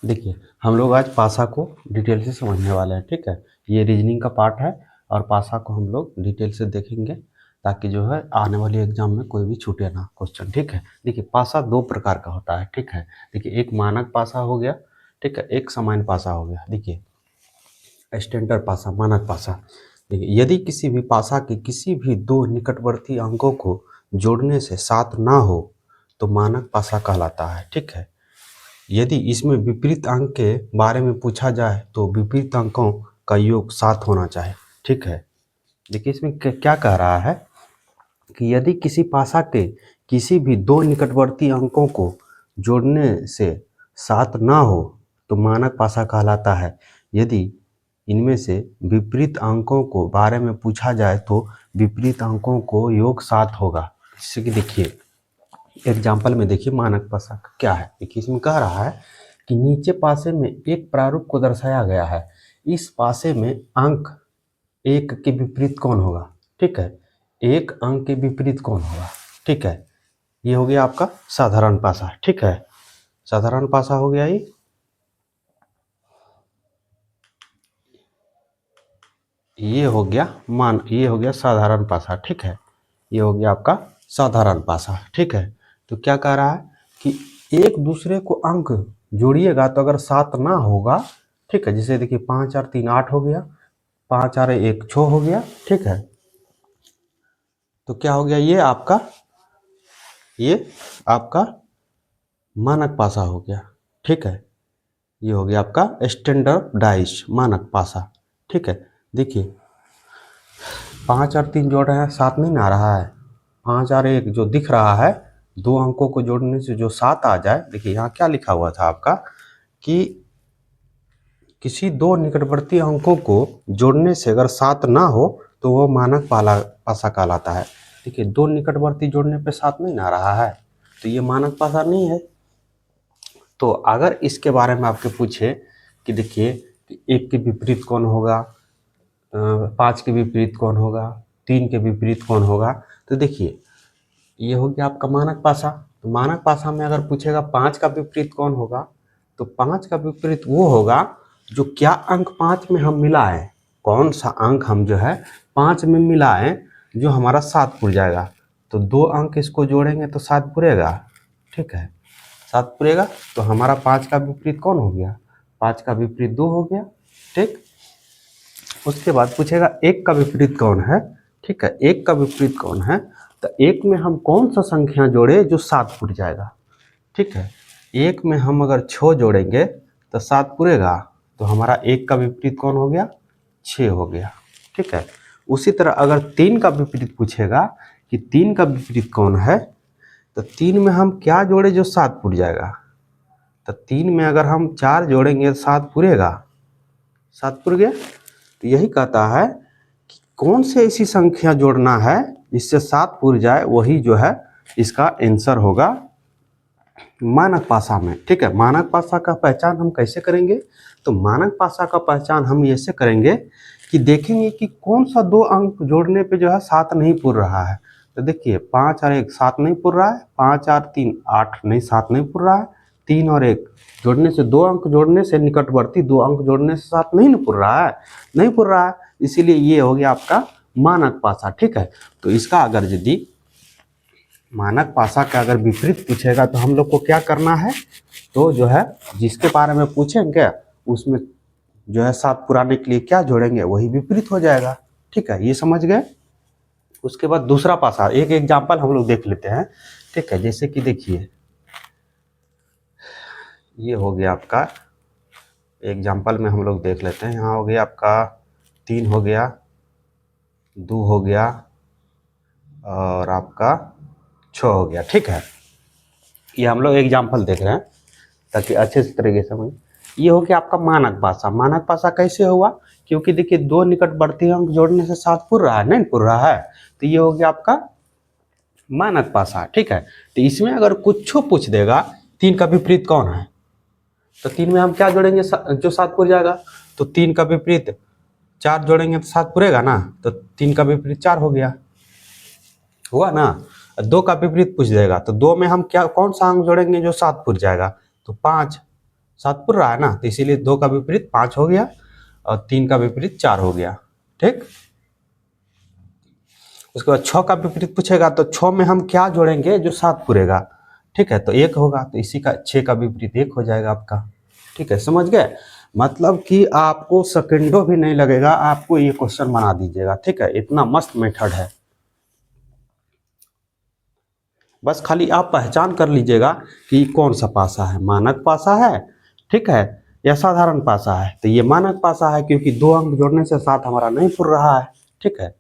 देखिए हम लोग आज पासा को डिटेल से समझने वाले हैं, ठीक है। ये रीजनिंग का पार्ट है और पासा को हम लोग डिटेल से देखेंगे ताकि जो है आने वाली एग्जाम में कोई भी छूटे ना क्वेश्चन, ठीक है। देखिए पासा दो प्रकार का होता है, ठीक है। देखिए एक मानक पासा हो गया, ठीक है, एक सामान्य पासा हो गया। देखिए स्टैंडर्ड पासा, मानक पासा। देखिए यदि किसी भी पासा के किसी भी दो निकटवर्ती अंकों को जोड़ने से 7 ना हो तो मानक पासा कहलाता है, ठीक है। यदि इसमें विपरीत अंक के बारे में पूछा जाए तो विपरीत अंकों का योग 7 होना चाहिए, ठीक है। देखिए इसमें क्या कह रहा है कि यदि किसी पासा के किसी भी दो निकटवर्ती अंकों को जोड़ने से 7 ना हो तो मानक पासा कहलाता है। यदि इनमें से विपरीत अंकों को बारे में पूछा जाए तो विपरीत अंकों को योग 7 होगा। जैसे कि देखिए एग्जाम्पल में देखिए मानक पासा क्या है। देखिए इसमें कह रहा है कि नीचे पासे में एक प्रारूप को दर्शाया गया है। इस पासे में अंक एक के विपरीत कौन होगा, ठीक है। एक अंक के विपरीत कौन होगा, ठीक है। ये हो गया आपका साधारण पासा, ठीक है। साधारण पासा हो गया ये हो गया ये हो गया साधारण पासा, ठीक है। ये हो गया आपका साधारण पासा, ठीक है। तो क्या कह रहा है कि एक दूसरे को अंक जोड़िएगा तो अगर 7 ना होगा, ठीक है। जैसे देखिए 5 और 3 8 हो गया, 5 और 1 6 हो गया, ठीक है। तो क्या हो गया ये आपका मानक पासा हो गया, ठीक है। ये हो गया आपका स्टैंडर्डाइज मानक पासा, ठीक है। देखिए 5 और 3 जोड़ रहे हैं 7 नहीं ना आ रहा है। 5 और 1 जो दिख रहा है, दो अंकों को जोड़ने से जो 7 आ जाए। देखिए यहाँ क्या लिखा हुआ था आपका कि किसी दो निकटवर्ती अंकों को जोड़ने से अगर 7 ना हो तो वो मानक पासा कहलाता है। देखिए दो निकटवर्ती जोड़ने पे 7 नहीं ना आ रहा है तो ये मानक पासा नहीं है। तो अगर इसके बारे में आपके पूछे कि देखिए एक के विपरीत कौन होगा, 5 के विपरीत कौन होगा, 3 के विपरीत कौन होगा, तो देखिए ये हो गया आपका मानक पासा। तो मानक पासा में अगर पूछेगा 5 का विपरीत कौन होगा तो 5 का विपरीत वो होगा जो क्या अंक 5 में हम मिलाएं, कौन सा अंक हम जो है 5 में मिलाएं जो हमारा 7 पुर जाएगा। तो 2 अंक इसको जोड़ेंगे तो 7 पुरेगा, ठीक है। 7 पुरेगा तो हमारा 5 का विपरीत कौन हो गया, 5 का विपरीत 2 हो गया, ठीक। उसके बाद पूछेगा 1 का विपरीत कौन है, ठीक है। 1 का विपरीत कौन है तो 1 में हम कौन सा संख्या जोड़े जो 7 पुर जाएगा, ठीक है। 1 में हम अगर 6 जोड़ेंगे तो 7 पुरेगा। तो हमारा 1 का विपरीत कौन हो गया, 6 हो गया, ठीक है। उसी तरह अगर 3 का विपरीत पूछेगा कि 3 का विपरीत कौन है तो 3 में हम क्या जोड़े जो 7 पुर जाएगा। तो 3 में अगर हम 4 जोड़ेंगे तो 7 पुरेगा, 7 पुर गया। तो यही कहता है कि कौन से ऐसी संख्या जोड़ना है जिससे 7 पुर जाए, वही जो है इसका आंसर होगा मानक पासा में, ठीक है। मानक पासा का पहचान हम कैसे करेंगे, तो मानक पासा का पहचान हम ऐसे करेंगे कि देखेंगे कि कौन सा दो अंक जोड़ने पे जो है 7 नहीं पुर रहा है। तो देखिए 5 और 1 7 नहीं पुर रहा है, 5 और 3 8 नहीं 7 नहीं पुर रहा है, 3 और 1 जोड़ने से दो अंक जोड़ने से निकटवर्ती दो अंक जोड़ने से 7 नहीं पुर रहा है, नहीं पुर रहा है। इसीलिए ये हो गया आपका मानक पासा, ठीक है। तो इसका अगर यदि मानक पासा का अगर विपरीत पूछेगा तो हम लोग को क्या करना है, तो जो है जिसके बारे में पूछेंगे उसमें जो है 7 पुराने के लिए क्या जोड़ेंगे वही विपरीत हो जाएगा, ठीक है। ये समझ गए। उसके बाद दूसरा पासा, एक एग्जाम्पल हम लोग देख लेते हैं, ठीक है। जैसे कि देखिए ये हो गया आपका एग्जाम्पल में हम लोग देख लेते हैं। यहाँ हो गया आपका 3 हो गया, 2 हो गया और आपका 6 हो गया, ठीक है। ये हम लोग एग्जाम्पल देख रहे हैं ताकि अच्छे से तरीके से समझ। ये हो गया आपका मानक पासा। मानक पासा कैसे हुआ, क्योंकि देखिए दो निकटवर्ती अंक जोड़ने से 7 पुर रहा है, नहीं पुर रहा है, तो ये हो गया आपका मानक पासा, ठीक है। तो इसमें अगर कुछ पूछ देगा 3 का विपरीत कौन है तो 3 में हम क्या जोड़ेंगे जो 7 पुर जाएगा। तो 3 का विपरीत 4 जोड़ेंगे तो 7 पुरेगा ना, तो 3 का विपरीत 4 हो गया, हुआ ना। 2 का विपरीत पूछ देगा तो 2 में हम क्या कौन सा अंक जोड़ेंगे जो 7 पुर जाएगा, तो 5। 7 पूर रहा है ना, तो इसीलिए 2 का विपरीत 5 हो गया और 3 का विपरीत 4 हो गया। ठीक, उसके बाद 6 का विपरीत पूछेगा तो 6 में हम क्या जोड़ेंगे जो 7 पूरेगा। ठीक है, तो 1 होगा, तो इसी का 6 का विपरीत 1 हो जाएगा आपका। ठीक है, समझ गए। मतलब कि आपको सेकंडों भी नहीं लगेगा, आपको ये क्वेश्चन बना दीजिएगा। ठीक है, इतना मस्त मेथड है। बस खाली आप पहचान कर लीजिएगा कि कौन सा पासा है, मानक पासा है, ठीक है, या साधारण पासा है। तो ये मानक पासा है क्योंकि 2 अंक जोड़ने से 7 हमारा नहीं पूर रहा है। ठीक है,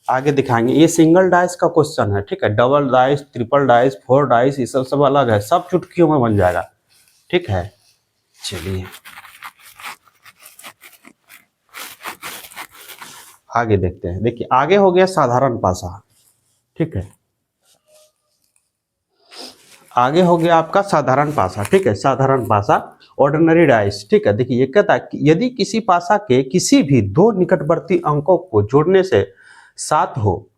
आगे दिखाएंगे। ये सिंगल डाइस का क्वेश्चन है। ठीक है, double dice, triple dice, 4 dice, ये सब अलग है, सब चुटकियों में बन जाएगा। ठीक है, चलिए आगे देखते हैं। देखिए, आगे हो गया साधारण पासा। ठीक है, आगे हो गया आपका साधारण पासा। ठीक है, साधारण पासा, ऑर्डिनरी डाइस। ठीक है, देखिए ये कहता है कि यदि किसी पासा के किसी भी 2 निकटवर्ती अंकों को जोड़ने से 7 हो,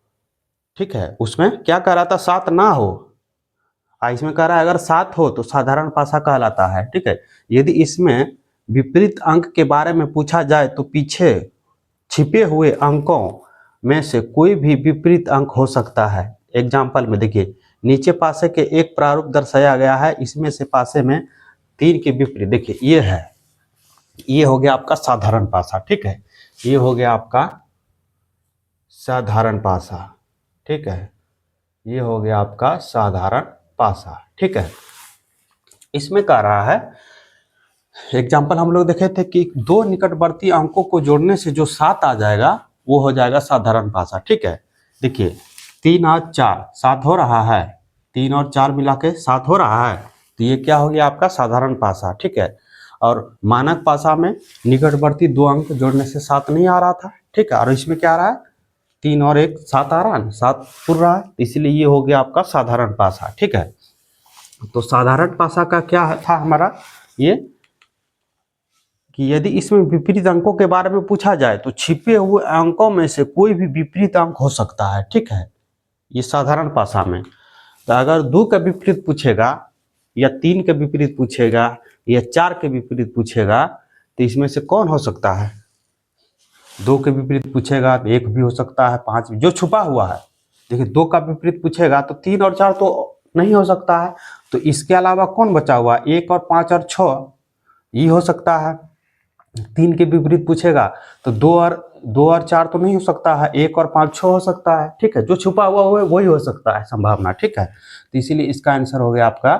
ठीक है, उसमें क्या कह रहा था, 7 ना हो। इसमें कह रहा है अगर 7 हो तो साधारण पासा कहलाता है। ठीक है, यदि इसमें विपरीत अंक के बारे में पूछा जाए तो पीछे छिपे हुए अंकों में से कोई भी विपरीत अंक हो सकता है। एग्जाम्पल में देखिए, नीचे पासे के एक प्रारूप दर्शाया गया है, इसमें से पासे में 3 के विपरीत, देखिए ये है, ये हो गया आपका साधारण पासा। ठीक है, ये हो गया आपका साधारण पासा। ठीक है, ये हो गया आपका साधारण पासा। ठीक है, इसमें कह रहा है, एग्जाम्पल हम लोग देखे थे कि 2 निकटवर्ती अंकों को जोड़ने से जो 7 आ जाएगा वो हो जाएगा साधारण पासा। ठीक है, देखिए 3 और 4 7 हो रहा है, 3 और 4 मिला के 7 हो रहा है, तो ये क्या हो गया आपका साधारण पासा। ठीक है, और मानक पासा में निकटवर्ती 2 अंक जोड़ने से 7 नहीं आ रहा था। ठीक है, और इसमें क्या आ रहा है, 3 और 1 7 आ रहा है, 7 पूर रहा है, इसलिए ये हो गया आपका साधारण पासा। ठीक है, तो साधारण पासा का क्या था हमारा, ये कि यदि इसमें विपरीत अंकों के बारे में पूछा जाए तो छिपे हुए अंकों में से कोई भी विपरीत अंक हो सकता है। ठीक है, ये साधारण पासा में। तो अगर 2 का विपरीत पूछेगा या 3 के विपरीत पूछेगा या 4 के विपरीत पूछेगा तो इसमें से कौन हो सकता है। 2 के विपरीत पूछेगा तो 1 भी हो सकता है, 5 भी, जो छुपा हुआ है। देखिए 2 का विपरीत पूछेगा तो 3 और 4 तो नहीं हो सकता है, तो इसके अलावा कौन बचा हुआ, 1 और 5 और 6 ये हो सकता है। 3 के विपरीत पूछेगा तो 2 और 4 तो नहीं हो सकता है, 1 और 5 6 हो सकता है। ठीक है, जो छुपा हुआ है वही हो सकता है संभावना। ठीक है, तो इसीलिए इसका आंसर हो गया आपका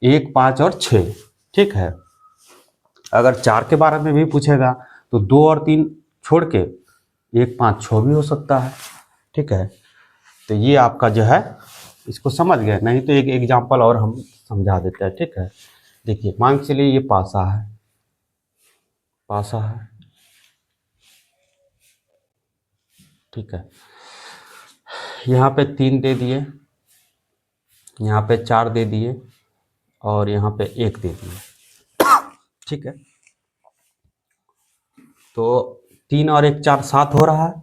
1 5 और 6। ठीक है, अगर 4 के बारे में भी पूछेगा तो 2 और 3 छोड़ के 1 5 6 भी हो सकता है। ठीक है, तो ये आपका जो है, इसको समझ गए, नहीं तो एक एग्जाम्पल और हम समझा देते हैं। ठीक है, देखिए मान के चलिए ये पासा है, पासा है। ठीक है, यहाँ पे 3 दे दिए, यहाँ पे 4 दे दिए और यहाँ पे 1 दे दिए। ठीक है, तो 3 और 1 4 7 हो रहा है।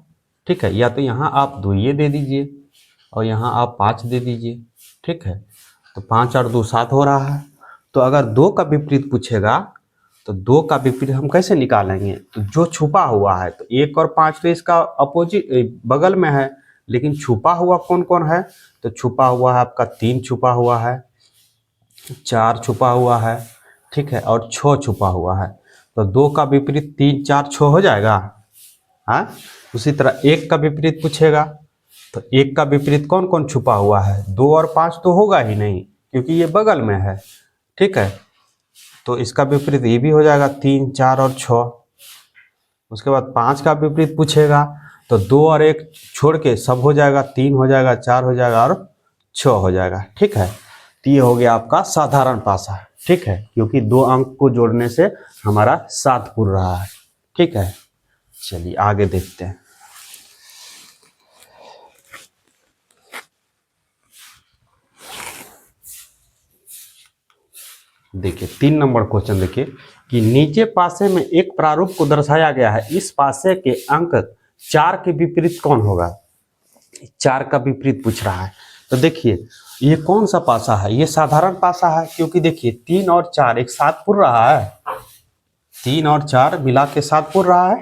ठीक है, या तो यहाँ आप 2 ये दे दीजिए और यहाँ आप 5 दे दीजिए। ठीक है, तो 5 और 2 7 हो रहा है। तो अगर 2 का विपरीत पूछेगा तो 2 का विपरीत हम कैसे निकालेंगे, तो जो छुपा हुआ है, तो 1 और 5 तो इसका अपोजिट बगल में है, लेकिन छुपा हुआ कौन कौन है, तो छुपा हुआ है आपका 3 छुपा हुआ है, 4 छुपा हुआ है, ठीक है, और 6 छुपा हुआ है। तो 2 का विपरीत 3 4 6 हो जाएगा। हाँ, उसी तरह 1 का विपरीत पूछेगा तो 1 का विपरीत कौन कौन छुपा हुआ है, 2 और 5 तो होगा ही नहीं क्योंकि ये बगल में है। ठीक है, तो इसका विपरीत ये भी हो जाएगा 3 4 और 6। उसके बाद 5 का विपरीत पूछेगा तो 2 और 1 छोड़ के सब हो जाएगा, 3 हो जाएगा, 4 हो जाएगा और 6 हो जाएगा। ठीक है, तो ये हो गया आपका साधारण पासा। ठीक है, क्योंकि 2 अंक को जोड़ने से हमारा 7 पूर रहा है। ठीक है, चलिए आगे देखते हैं। देखिए 3 नंबर क्वेश्चन देखिए कि नीचे पासे में एक प्रारूप को दर्शाया गया है, इस पासे के अंक 4 के विपरीत कौन होगा। 4 का विपरीत पूछ रहा है, तो देखिए ये कौन सा पासा है, ये साधारण पासा है, क्योंकि देखिए 3 और 4 एक साथ पुर रहा है, 3 और 4 मिला के साथ पुर रहा है,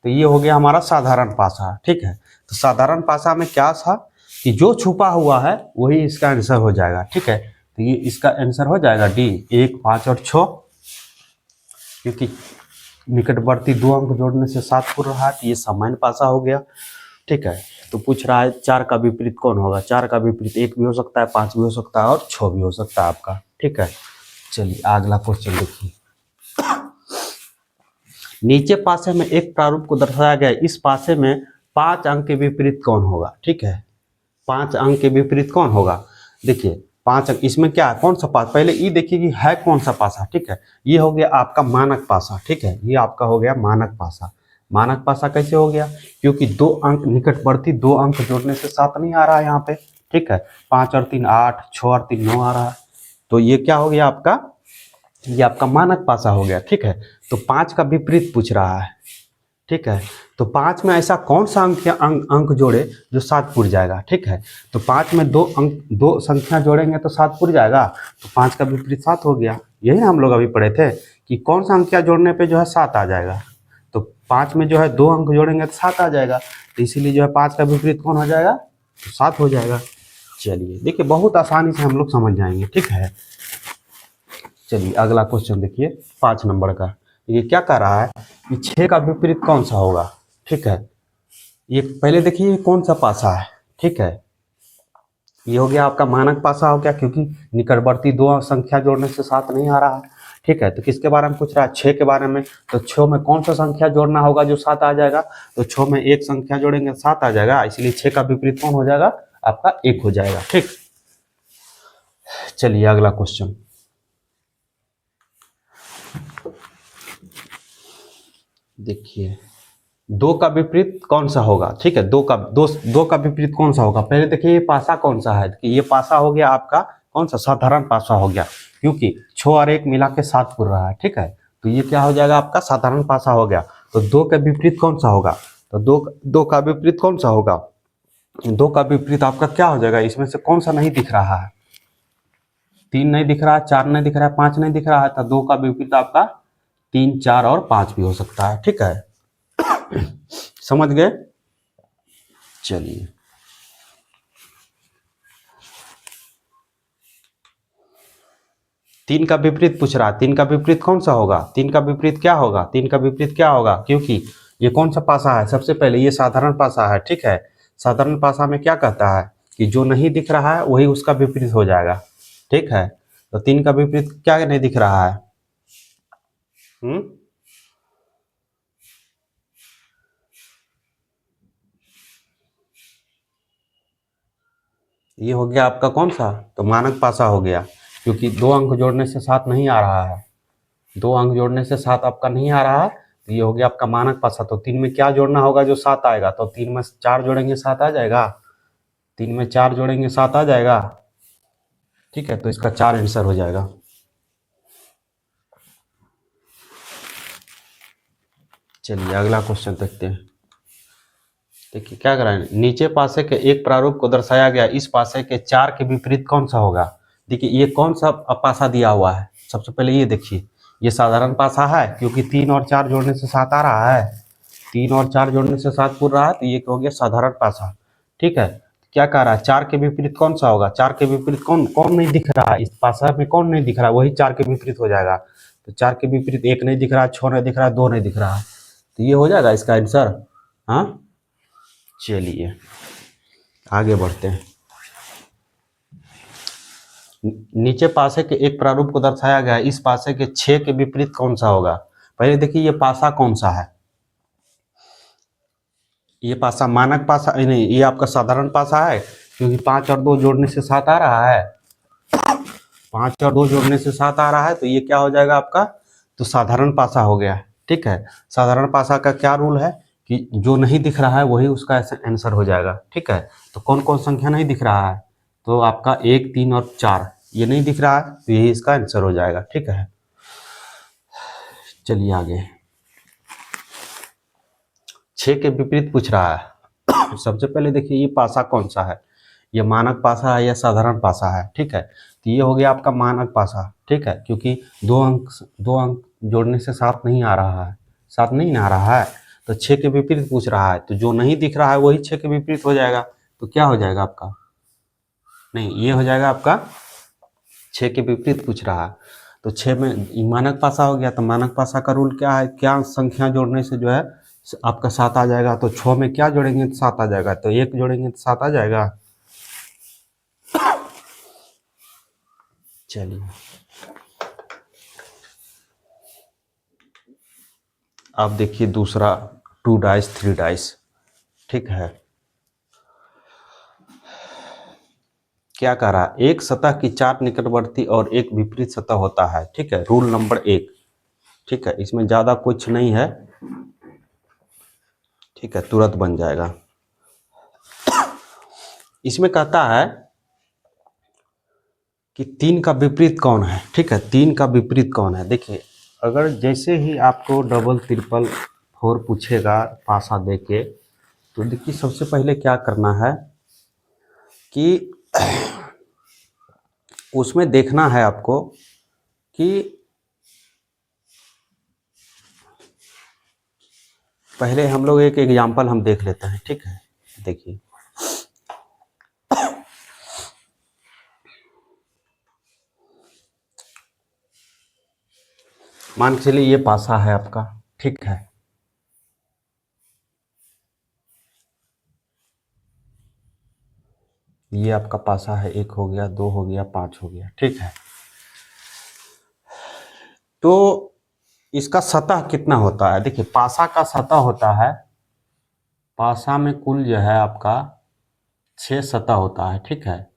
तो ये हो गया हमारा साधारण पासा। ठीक है, तो साधारण पासा में क्या था कि जो छुपा हुआ है वही इसका आंसर हो जाएगा। ठीक है, तो ये इसका आंसर हो जाएगा डी 1, 5 और 6, क्योंकि निकटवर्ती 2 अंक जोड़ने से 7 पुर रहा है, तो ये सामान्य पासा हो गया। ठीक है, तो पूछ रहा है 4 का विपरीत कौन होगा। 4 का विपरीत 1 भी हो सकता है, 5 भी हो सकता है और 6 भी हो सकता है आपका। ठीक है, चलिए अगला क्वेश्चन देखिए। नीचे पासे में एक प्रारूप को दर्शाया गया, इस पासे में 5 अंक के विपरीत कौन होगा। ठीक है, 5 अंक के विपरीत कौन होगा। देखिए 5 अंक, इसमें क्या है, कौन सा पासा, पहले ये देखिए कि है कौन सा पासा। ठीक है, ये हो गया आपका मानक पासा। ठीक है, ये आपका हो गया मानक पासा। मानक पासा कैसे हो गया, क्योंकि 2 अंक निकटवर्ती 2 अंक जोड़ने से 7 नहीं आ रहा है यहाँ पे। ठीक है, 5 और 3 8, 6 और 3 9 आ रहा है, तो ये क्या हो गया आपका, ये आपका मानक पासा हो गया। ठीक है, तो 5 का विपरीत पूछ रहा है। ठीक है, तो 5 में ऐसा कौन सा अंक जोड़े जो 7 पुर जाएगा। ठीक है, तो 5 में 2 संख्या जोड़ेंगे तो 7 पुर जाएगा, तो 5 का विपरीत 7 हो गया। यही ना हम लोग अभी पढ़े थे कि कौन सा अंक जोड़ने पे जो है 7 आ जाएगा, तो 5 में जो है 2 अंक जोड़ेंगे तो 7 आ जाएगा, तो इसीलिए जो है 5 का विपरीत कौन हो जाएगा, तो 7 हो जाएगा। चलिए देखिए बहुत आसानी से हम लोग समझ जाएंगे। ठीक है, चलिए अगला क्वेश्चन देखिए 5 नंबर का। ये क्या कह रहा है कि 6 का विपरीत कौन सा होगा। ठीक है, ये पहले देखिए कौन सा पासा है। ठीक है, ये हो गया आपका मानक पासा हो गया, क्योंकि निकटवर्ती 2 संख्या जोड़ने से 7 नहीं आ रहा है। ठीक है, तो किसके बारे में पूछ रहा है, 6 के बारे में। तो 6 में कौन सा संख्या जोड़ना होगा जो 7 आ जाएगा, तो 6 में एक संख्या जोड़ेंगे 7 आ जाएगा, इसलिए 6 का विपरीत कौन हो जाएगा, आपका 1 हो जाएगा। ठीक, चलिए अगला क्वेश्चन देखिए। 2 का विपरीत कौन सा होगा। ठीक है, 2 का विपरीत कौन सा होगा, पहले देखिए ये पासा कौन सा है, कि ये पासा हो गया आपका कौन सा, साधारण पासा हो गया, क्योंकि 6 और 1 मिला के 7 पुर रहा है। ठीक है, तो ये क्या हो जाएगा आपका साधारण पासा हो गया। तो 2 का विपरीत कौन सा होगा, तो 2 का विपरीत कौन सा होगा, 2 का विपरीत आपका क्या हो जाएगा, इसमें से कौन सा नहीं दिख रहा है, 3 नहीं दिख रहा है, 4 नहीं दिख रहा है, 5 नहीं दिख रहा है, तो 2 का विपरीत आपका 3, 4 और 5 भी हो सकता है। ठीक है, समझ गए। चलिए तीन का विपरीत पूछ रहा है, 3 का विपरीत कौन सा होगा, 3 का विपरीत क्या होगा, 3 का विपरीत क्या होगा, क्योंकि ये कौन सा पासा है, सबसे पहले ये साधारण पासा है। ठीक है, साधारण पासा में क्या कहता है कि जो नहीं दिख रहा है वही उसका विपरीत हो जाएगा। ठीक है, तो 3 का विपरीत क्या नहीं दिख रहा है, ये हो गया आपका कौन सा, तो मानक पासा हो गया, क्योंकि 2 अंक जोड़ने से 7 नहीं आ रहा है, 2 अंक जोड़ने से 7 आपका नहीं आ रहा है, तो ये हो गया आपका मानक पासा। तो 3 में क्या जोड़ना होगा जो 7 आएगा, तो 3 में 4 जोड़ेंगे 7 आ जाएगा, 3 में 4 जोड़ेंगे 7 आ जाएगा। ठीक है, तो इसका 4 आंसर हो जाएगा। चलिए अगला क्वेश्चन देखते हैं। देखिए क्या कर रहा है, नीचे पासे के एक प्रारूप को दर्शाया गया, इस पासे के 4 के विपरीत कौन सा होगा। देखिए ये कौन सा पासा दिया हुआ है, सबसे पहले ये देखिए, ये साधारण पासा है, क्योंकि 3 और 4 जोड़ने से 7 आ रहा है, 3 और 4 जोड़ने से 7 पुर रहा है, तो ये हो गया साधारण पासा। ठीक है, क्या कह रहा है, 4 के विपरीत कौन सा होगा, 4 के विपरीत कौन कौन नहीं दिख रहा है, इस पासा में कौन नहीं दिख रहा है, वही 4 के विपरीत हो जाएगा। तो 4 के विपरीत 1 नहीं दिख रहा है, 6 नहीं दिख रहा है, 2 नहीं दिख रहा है, तो ये हो जाएगा इसका आंसर। हाँ, चलिए आगे बढ़ते हैं। नीचे पासे के एक प्रारूप को दर्शाया गया है, इस पासे के 6 के विपरीत कौन सा होगा। पहले देखिए ये पासा कौन सा है, ये पासा मानक पासा नहीं, ये आपका साधारण पासा है, क्योंकि 5 और 2 जोड़ने से 7 आ रहा है, 5 और 2 जोड़ने से 7 आ रहा है, तो ये क्या हो जाएगा आपका, तो साधारण पासा हो गया। ठीक है, साधारण पासा का क्या रूल है कि जो नहीं दिख रहा है वही उसका आंसर हो जाएगा। ठीक है, तो कौन कौन संख्या नहीं दिख रहा है, तो आपका 1, 3 और 4 ये नहीं दिख रहा है, तो यही इसका आंसर हो जाएगा। ठीक है, चलिए आगे 6 के विपरीत पूछ रहा है। सबसे पहले देखिए ये पासा कौन सा है, ये मानक पासा है या साधारण पासा है, ठीक है। तो ये हो गया आपका मानक पासा, ठीक है, क्योंकि दो अंक जोड़ने से 7 नहीं आ रहा है, 7 नहीं आ रहा है, तो 6 के विपरीत पूछ रहा है, तो जो नहीं दिख रहा है वही 6 के विपरीत हो जाएगा। तो क्या हो जाएगा आपका, नहीं ये हो जाएगा आपका 6 के विपरीत पूछ रहा है, तो 6 में मानक पासा हो गया। तो मानक पासा का रूल क्या है, क्या संख्या जोड़ने से जो है आपका 7 आ जाएगा। तो 6 में क्या जोड़ेंगे तो 7 आ जाएगा, तो 1 जोड़ेंगे तो 7 आ जाएगा। चलिए अब देखिए दूसरा 2 डाइस 3 डाइस, ठीक है। क्या कह रहा है, एक सतह की 4 निकटवर्ती और एक विपरीत सतह होता है, ठीक है, रूल नंबर 1, ठीक है, इसमें ज्यादा कुछ नहीं है, ठीक है, तुरंत बन जाएगा। इसमें कहता है कि 3 का विपरीत कौन है, ठीक है, 3 का विपरीत कौन है। देखिए अगर जैसे ही आपको डबल ट्रिपल 4 पूछेगा पासा देके, तो देखिए सबसे पहले क्या करना है कि उसमें देखना है आपको कि पहले हम लोग एक एग्जाम्पल हम देख लेते हैं, ठीक है। देखिए मान के चलिए ये पासा है आपका, ठीक है, ये आपका पासा है, 1 हो गया, 2 हो गया, 5 हो गया, ठीक है। तो इसका सतह कितना होता है, देखिए पासा का सतह होता है, पासा में कुल जो है आपका 6 सतह होता है, ठीक है,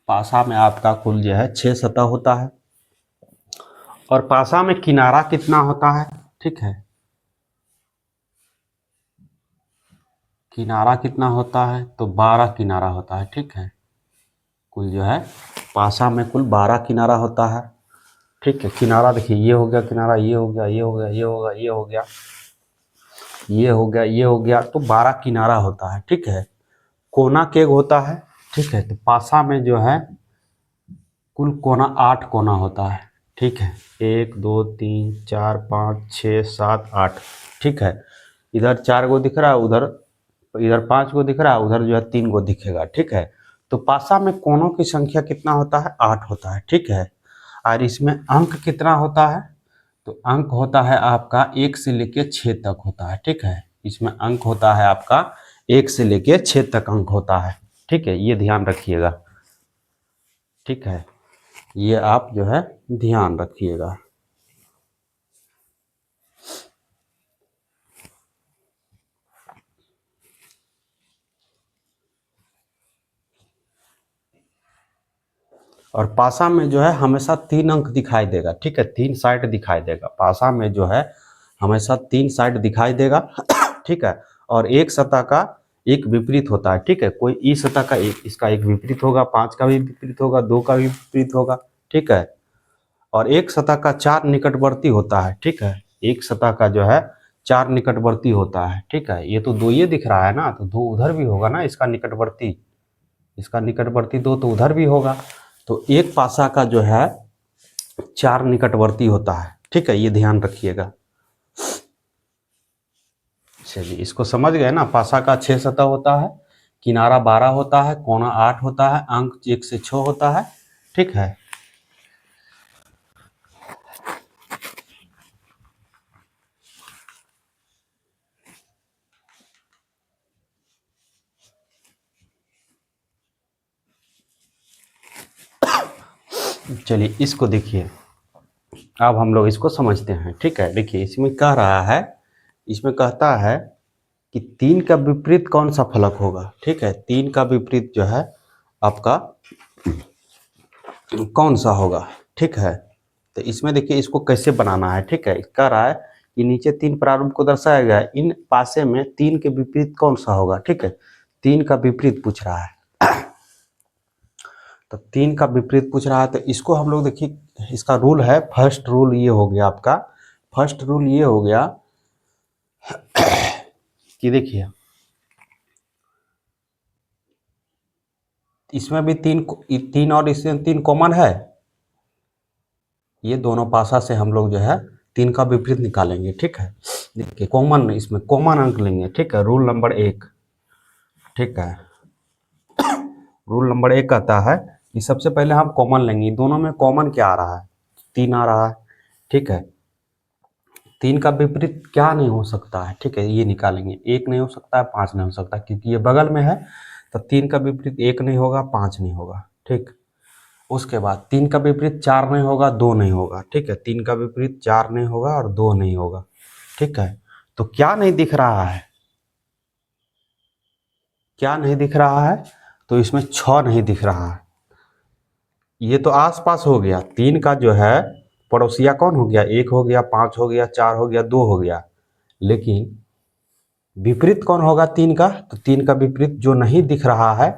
पासा में आपका कुल जो है 6 सतह होता है। और पासा में किनारा कितना होता है, ठीक है, किनारा कितना होता है, तो 12 किनारा होता है, ठीक है, कुल जो है पासा में कुल 12 किनारा होता है, ठीक है। किनारा देखिए ये हो गया किनारा, ये हो गया, ये हो गया, ये हो गया, ये हो गया, ये हो गया, ये हो गया, तो 12 किनारा होता है, ठीक है। कोना केग होता है, ठीक है, तो पासा में जो है कुल कोना 8 कोना होता है, ठीक है, 1 2 3 4 5 6 7 8, ठीक है। इधर 4 गो दिख रहा है, उधर इधर 5 गो दिख रहा है, उधर जो है 3 गो दिखेगा, ठीक है। तो पासा में कोनों की संख्या कितना होता है, 8 होता है, ठीक है। और इसमें अंक कितना होता है, तो अंक होता है आपका 1 से लेके 6 तक होता है, ठीक है, इसमें अंक होता है आपका 1 से लेके 6 तक अंक होता है, ठीक है, ये ध्यान रखिएगा, ठीक है, ये आप जो है ध्यान रखिएगा। और पासा में जो है हमेशा 3 अंक दिखाई देगा, ठीक है, 3 साइड दिखाई देगा, पासा में जो है हमेशा 3 साइड दिखाई देगा, ठीक है। और एक सतह का एक विपरीत होता है, ठीक है, कोई ई सतह का एक इसका एक विपरीत होगा, 5 का भी विपरीत होगा, 2 का भी विपरीत होगा, ठीक है। और एक सतह का 4 निकटवर्ती होता है, ठीक है, एक सतह का जो है 4 निकटवर्ती होता है, ठीक है। ये तो 2 ये दिख रहा है ना, तो 2 उधर भी होगा ना, इसका निकटवर्ती 2 तो उधर भी होगा। तो एक पासा का जो है 4 निकटवर्ती होता है, ठीक है, ये ध्यान रखिएगा। चलिए इसको समझ गए ना, पासा का 6 सतह होता है, किनारा 12 होता है, कोना 8 होता है, अंक 1 से 6 होता है, ठीक है। चलिए इसको देखिए, अब हम लोग इसको समझते हैं, ठीक है। देखिए इसमें कह रहा है, इसमें कहता है कि 3 का विपरीत कौन सा फलक होगा, ठीक है, 3 का विपरीत जो है आपका कौन सा होगा, ठीक है। तो इसमें देखिए इसको कैसे बनाना है, ठीक है, कह रहा है कि नीचे 3 प्रारूप को दर्शाया गया है, इन पासे में 3 के विपरीत कौन सा होगा, ठीक है, 3 का विपरीत पूछ रहा है। तो 3 का विपरीत पूछ रहा है, तो इसको हम लोग देखिए, इसका रूल है, फर्स्ट रूल ये हो गया आपका, फर्स्ट रूल ये हो गया कि देखिए इसमें भी तीन और इसमें 3 कॉमन है। ये दोनों पासा से हम लोग जो है 3 का विपरीत निकालेंगे, ठीक है। देखिए कॉमन, इसमें कॉमन अंक लेंगे, ठीक है। रूल नंबर 1, ठीक है। रूल नंबर 1 कहता है कि सबसे पहले हम कॉमन लेंगे। दोनों में कॉमन क्या आ रहा है? 3 आ रहा है, ठीक है। 3 का विपरीत क्या नहीं हो सकता है, ठीक है, ये निकालेंगे। 1 नहीं हो सकता है, 5 नहीं हो सकता, क्योंकि ये बगल में है। तो 3 का विपरीत 1 नहीं होगा, 5 नहीं होगा, ठीक। उसके बाद 3 का विपरीत 4 नहीं होगा, 2 नहीं होगा, ठीक है। 3 का विपरीत 4 नहीं होगा और 2 नहीं होगा, ठीक है। तो क्या नहीं दिख रहा है? क्या नहीं दिख रहा है? तो इसमें 6 नहीं दिख रहा है। ये तो आसपास हो गया। 3 का जो है पड़ोसिया कौन हो गया? 1 हो गया, 5 हो गया, 4 हो गया, 2 हो गया। लेकिन विपरीत कौन होगा 3 का? तो 3 का विपरीत जो नहीं दिख रहा है,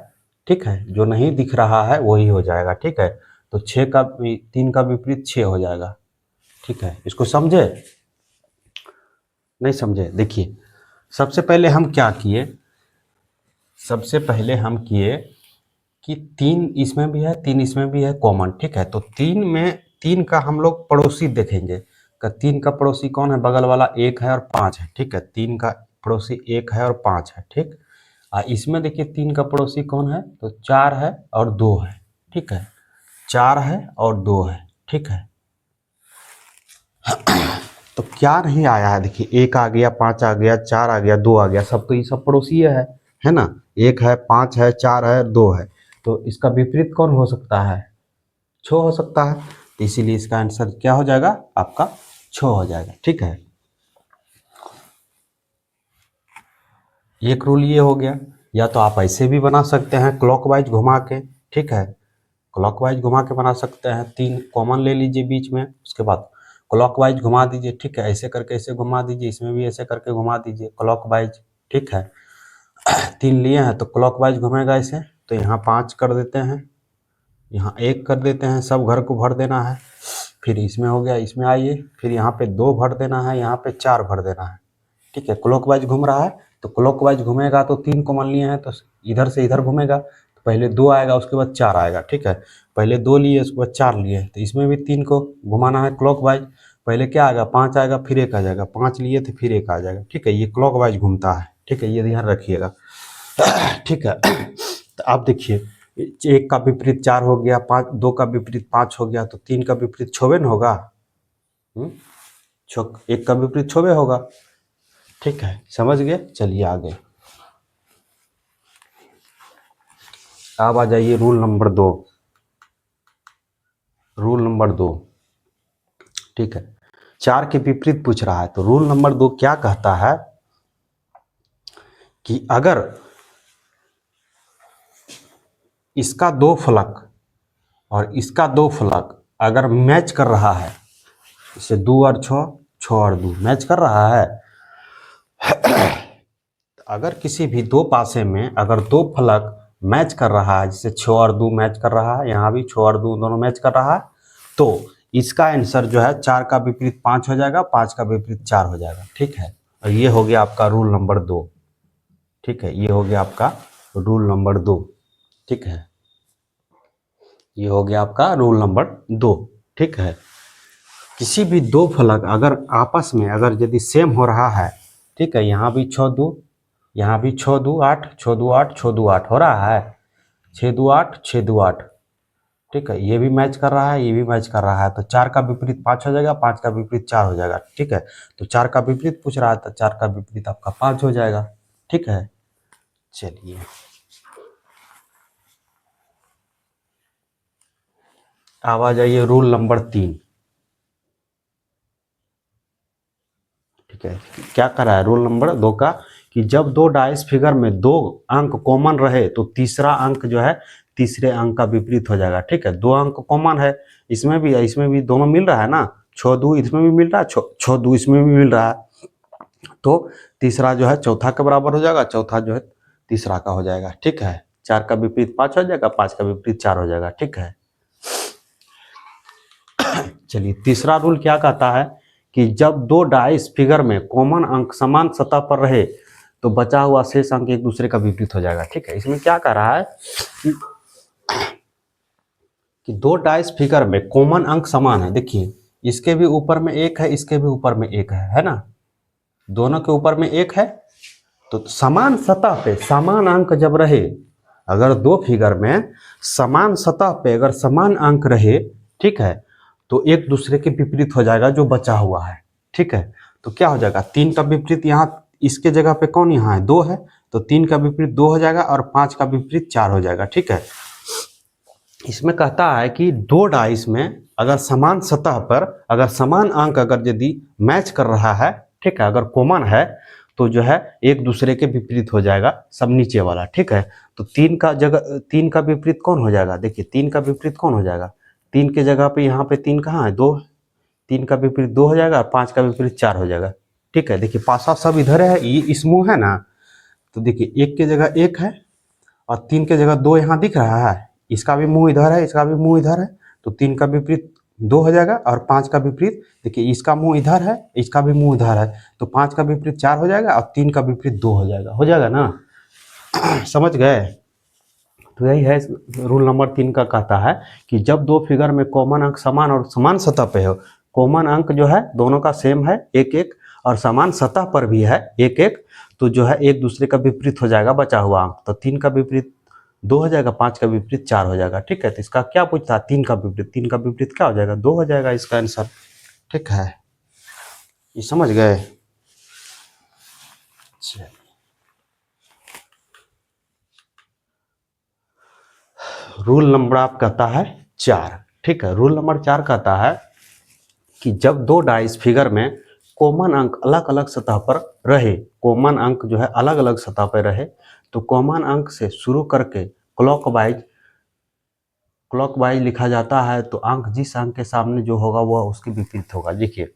ठीक है, जो नहीं दिख रहा है वही हो जाएगा, ठीक है। तो 3 का विपरीत 6 हो जाएगा, ठीक है। इसको समझे? नहीं समझे? देखिए सबसे पहले हम क्या किए, सबसे पहले हम किए कि 3 इसमें भी है, 3 इसमें भी है कॉमन, ठीक है। तो 3 का हम लोग पड़ोसी देखेंगे। 3 का पड़ोसी कौन है? बगल वाला 1 है और 5 है, ठीक है। 3 का पड़ोसी 1 है और 5 है, ठीक। इसमें देखिए 3 का पड़ोसी कौन है? तो 4 है और 2 है, ठीक है। 4 है और 2 है, ठीक है। तो क्या नहीं आया है? देखिए 1 आ गया, 5 आ गया, 4 आ गया, 2 आ गया, सब तो ये सब पड़ोसी है ना। 1 है, 5 है, 4 है, 2 है। तो इसका विपरीत कौन हो सकता है? 6 हो सकता है। तो इसीलिए इसका आंसर क्या हो जाएगा? आपका 6 हो जाएगा, ठीक है। एक रूल ये हो गया। या तो आप ऐसे भी बना सकते हैं क्लॉकवाइज घुमा के, ठीक है। क्लॉकवाइज घुमा के बना सकते हैं। 3 कॉमन ले लीजिए बीच में, उसके बाद क्लॉकवाइज घुमा दीजिए, ठीक है। ऐसे करके ऐसे घुमा दीजिए, इसमें भी ऐसे करके घुमा दीजिए क्लॉकवाइज, ठीक है। 3 लिए हैं तो क्लॉकवाइज घूमेगा ऐसे। तो यहाँ 5 कर देते हैं, यहाँ 1 कर देते हैं, सब घर को भर देना है। फिर इसमें हो गया, इसमें आइए, फिर यहाँ पे 2 भर देना है, यहाँ पे 4 भर देना है, ठीक है। क्लॉकवाइज घूम रहा है तो क्लॉकवाइज घूमेगा तो 3 कॉमन लिए हैं तो इधर से इधर घूमेगा। तो पहले 2 आएगा, उसके बाद 4 आएगा, ठीक है। पहले 2 लिए, उसके बाद 4 लिए, तो इसमें भी 3 को घुमाना है क्लॉकवाइज। पहले क्या आएगा? 5 आएगा, फिर 1 आ जाएगा, 5 लिए थे फिर 1 आ जाएगा, ठीक है। ये क्लॉकवाइज घूमता है, ठीक है, ये ध्यान रखिएगा, ठीक है। तो आप देखिए 1 का विपरीत 4 हो गया, 2 का विपरीत 5 हो गया, तो 3 का विपरीत 6 न होगा। 1 का विपरीत 6 होगा, ठीक है। समझ गए? चलिए आगे अब आ जाइए रूल नंबर 2। रूल नंबर 2, ठीक है। 4 के विपरीत पूछ रहा है। तो रूल नंबर 2 क्या कहता है कि अगर इसका 2 फलक और इसका 2 फलक अगर मैच कर रहा है, जैसे 2 और 6, 6 और 2 मैच कर रहा है। अगर किसी भी 2 पासे में अगर 2 फलक मैच कर रहा है, जैसे 6 और 2 मैच कर रहा है, यहाँ भी 6 और 2 दोनों मैच कर रहा है, तो इसका आंसर जो है 4 का विपरीत 5 हो जाएगा, 5 का विपरीत 4 हो जाएगा, ठीक है। और ये हो गया आपका रूल नंबर 2, ठीक है। ये हो गया आपका रूल नंबर 2, ठीक है। ये हो गया आपका रूल नंबर 2, ठीक है। किसी भी 2 फलक अगर आपस में अगर यदि सेम हो रहा है, ठीक है, यहाँ भी 6 2, यहाँ भी 6 2 8, 6 2 8, 6 2 8 हो रहा है, 6 2 8, 6 2 8, ठीक है। ये भी मैच कर रहा है, ये भी मैच कर रहा है, तो 4 का विपरीत 5 हो जाएगा, 5 का विपरीत 4 हो जाएगा, ठीक है। तो 4 का विपरीत पूछ रहा है, तो 4 का विपरीत आपका 5 हो जाएगा, ठीक है। चलिए अब आ जाइए रूल नंबर 3, ठीक है। क्या कर रहा है रूल नंबर 2 का कि जब 2 डाइस फिगर में 2 अंक कॉमन रहे तो तीसरा अंक जो है तीसरे अंक का विपरीत हो जाएगा, ठीक है। 2 अंक कॉमन है, इसमें भी है, इसमें भी दोनों मिल रहा है ना। 6 2 इसमें भी मिल रहा है, 6 2 इसमें भी मिल रहा है, तो तीसरा जो है चौथा के बराबर हो जाएगा, चौथा जो है तीसरा का हो जाएगा, ठीक है। 4 का विपरीत 5 हो जाएगा, 5 का विपरीत 4 हो जाएगा, ठीक है। चलिए तीसरा रूल क्या कहता है कि जब 2 डाइस फिगर में कॉमन अंक समान सतह पर रहे तो बचा हुआ शेष अंक एक दूसरे का विपरीत हो जाएगा, ठीक है। इसमें क्या कह रहा है कि कि दो डाइस फिगर में कॉमन अंक समान है। देखिए इसके भी ऊपर में एक है, इसके भी ऊपर में एक है ना, दोनों के ऊपर में एक है। तो समान सतह पे समान अंक जब रहे, अगर दो फिगर में समान सतह पे अगर समान अंक रहे, ठीक है, तो एक दूसरे के विपरीत हो जाएगा जो बचा हुआ है। ठीक है, तो क्या हो जाएगा, 3 का विपरीत यहाँ इसके जगह पे कौन यहाँ है, 2 है, तो 3 का विपरीत 2 हो जाएगा और 5 का विपरीत 4 हो जाएगा। ठीक है, इसमें कहता है कि दो डाइस में अगर समान सतह पर अगर समान अंक अगर यदि मैच कर रहा है, ठीक है, अगर कॉमन है, तो जो है एक दूसरे के विपरीत हो जाएगा सब नीचे वाला। ठीक है, तो 3 का विपरीत कौन हो जाएगा, देखिए 3 का विपरीत कौन हो जाएगा, 3 के जगह पे यहाँ पे 3 कहाँ है, 2, 3 का विपरीत 2 हो जाएगा और 5 का विपरीत 4 हो जाएगा। ठीक है, देखिए पासा सब इधर है, ये समूह है ना, तो देखिए 1 के जगह 1 है और 3 के जगह 2 यहाँ दिख रहा है, इसका भी मुंह इधर है, इसका भी मुंह इधर है, तो 3 का विपरीत 2 हो जाएगा और 5 का विपरीत, देखिए इसका मुंह इधर है, इसका भी मुंह इधर है, तो 5 का विपरीत 4 हो जाएगा और 3 का विपरीत 2 हो जाएगा ना। समझ गए। तो यही है रूल नंबर 3 का, कहता है कि जब दो फिगर में कॉमन अंक समान और समान सतह पे हो, कॉमन अंक जो है दोनों का सेम है 1-1 और समान सतह पर भी है 1-1, तो जो है एक दूसरे का विपरीत हो जाएगा बचा हुआ अंक, तो 3 का विपरीत 2 हो जाएगा, 5 का विपरीत 4 हो जाएगा। ठीक है, तो इसका क्या पूछता है, 3 का विपरीत, 3 का विपरीत क्या हो जाएगा, 2 हो जाएगा इसका आंसर। ठीक है, ये समझ गए। रूल नंबर आप कहता है 4। ठीक है, रूल नंबर 4 कहता है कि जब दो डाइस फिगर में कॉमन अंक अलग अलग सतह पर रहे, कॉमन अंक जो है अलग अलग सतह पर रहे, तो कॉमन अंक से शुरू करके क्लॉकवाइज लिखा जाता है, तो अंक जिस अंक के सामने जो होगा वह उसके विपरीत होगा। देखिए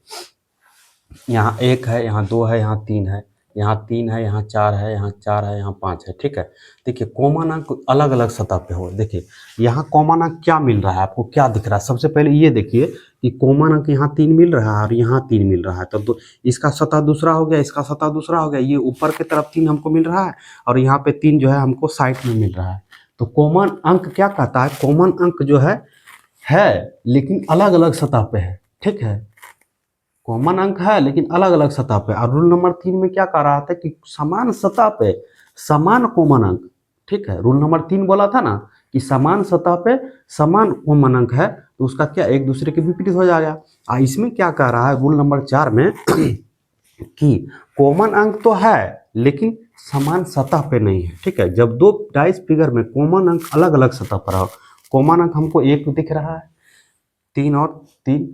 यहाँ 1 है, यहाँ 2 है, यहाँ 3 है, यहाँ 3 है, यहाँ 4 है, यहाँ 4 है, यहाँ 5 है। ठीक है, देखिए कॉमन अंक अलग अलग सतह पे हो। देखिए यहाँ कॉमन अंक क्या मिल रहा है, आपको क्या दिख रहा है, सबसे पहले ये देखिए कि कॉमन अंक यहाँ 3 मिल रहा है और यहाँ 3 मिल रहा है, तो इसका सतह दूसरा हो गया, इसका सतह दूसरा हो गया, ये ऊपर की तरफ 3 हमको मिल रहा है और यहाँ पे 3 जो है हमको साइड में मिल रहा है। तो कॉमन अंक क्या कहता है, कॉमन अंक जो है लेकिन अलग अलग सतह पे है। ठीक है, कॉमन अंक है लेकिन अलग अलग सतह पे। और रूल नंबर 3 में क्या कह रहा था कि समान सतह पे समान कॉमन अंक। ठीक है, रूल नंबर 3 बोला था ना कि समान सतह पे समान कॉमन अंक है, तो उसका क्या एक दूसरे के विपरीत हो जाएगा। इसमें क्या कह रहा है रूल नंबर 4 में कि कॉमन अंक तो है लेकिन समान सतह पे नहीं है। ठीक है, जब दो डाइस फिगर में कॉमन अंक अलग अलग सतह पर हो, कॉमन अंक हमको 1 दिख रहा है, 3 और 3,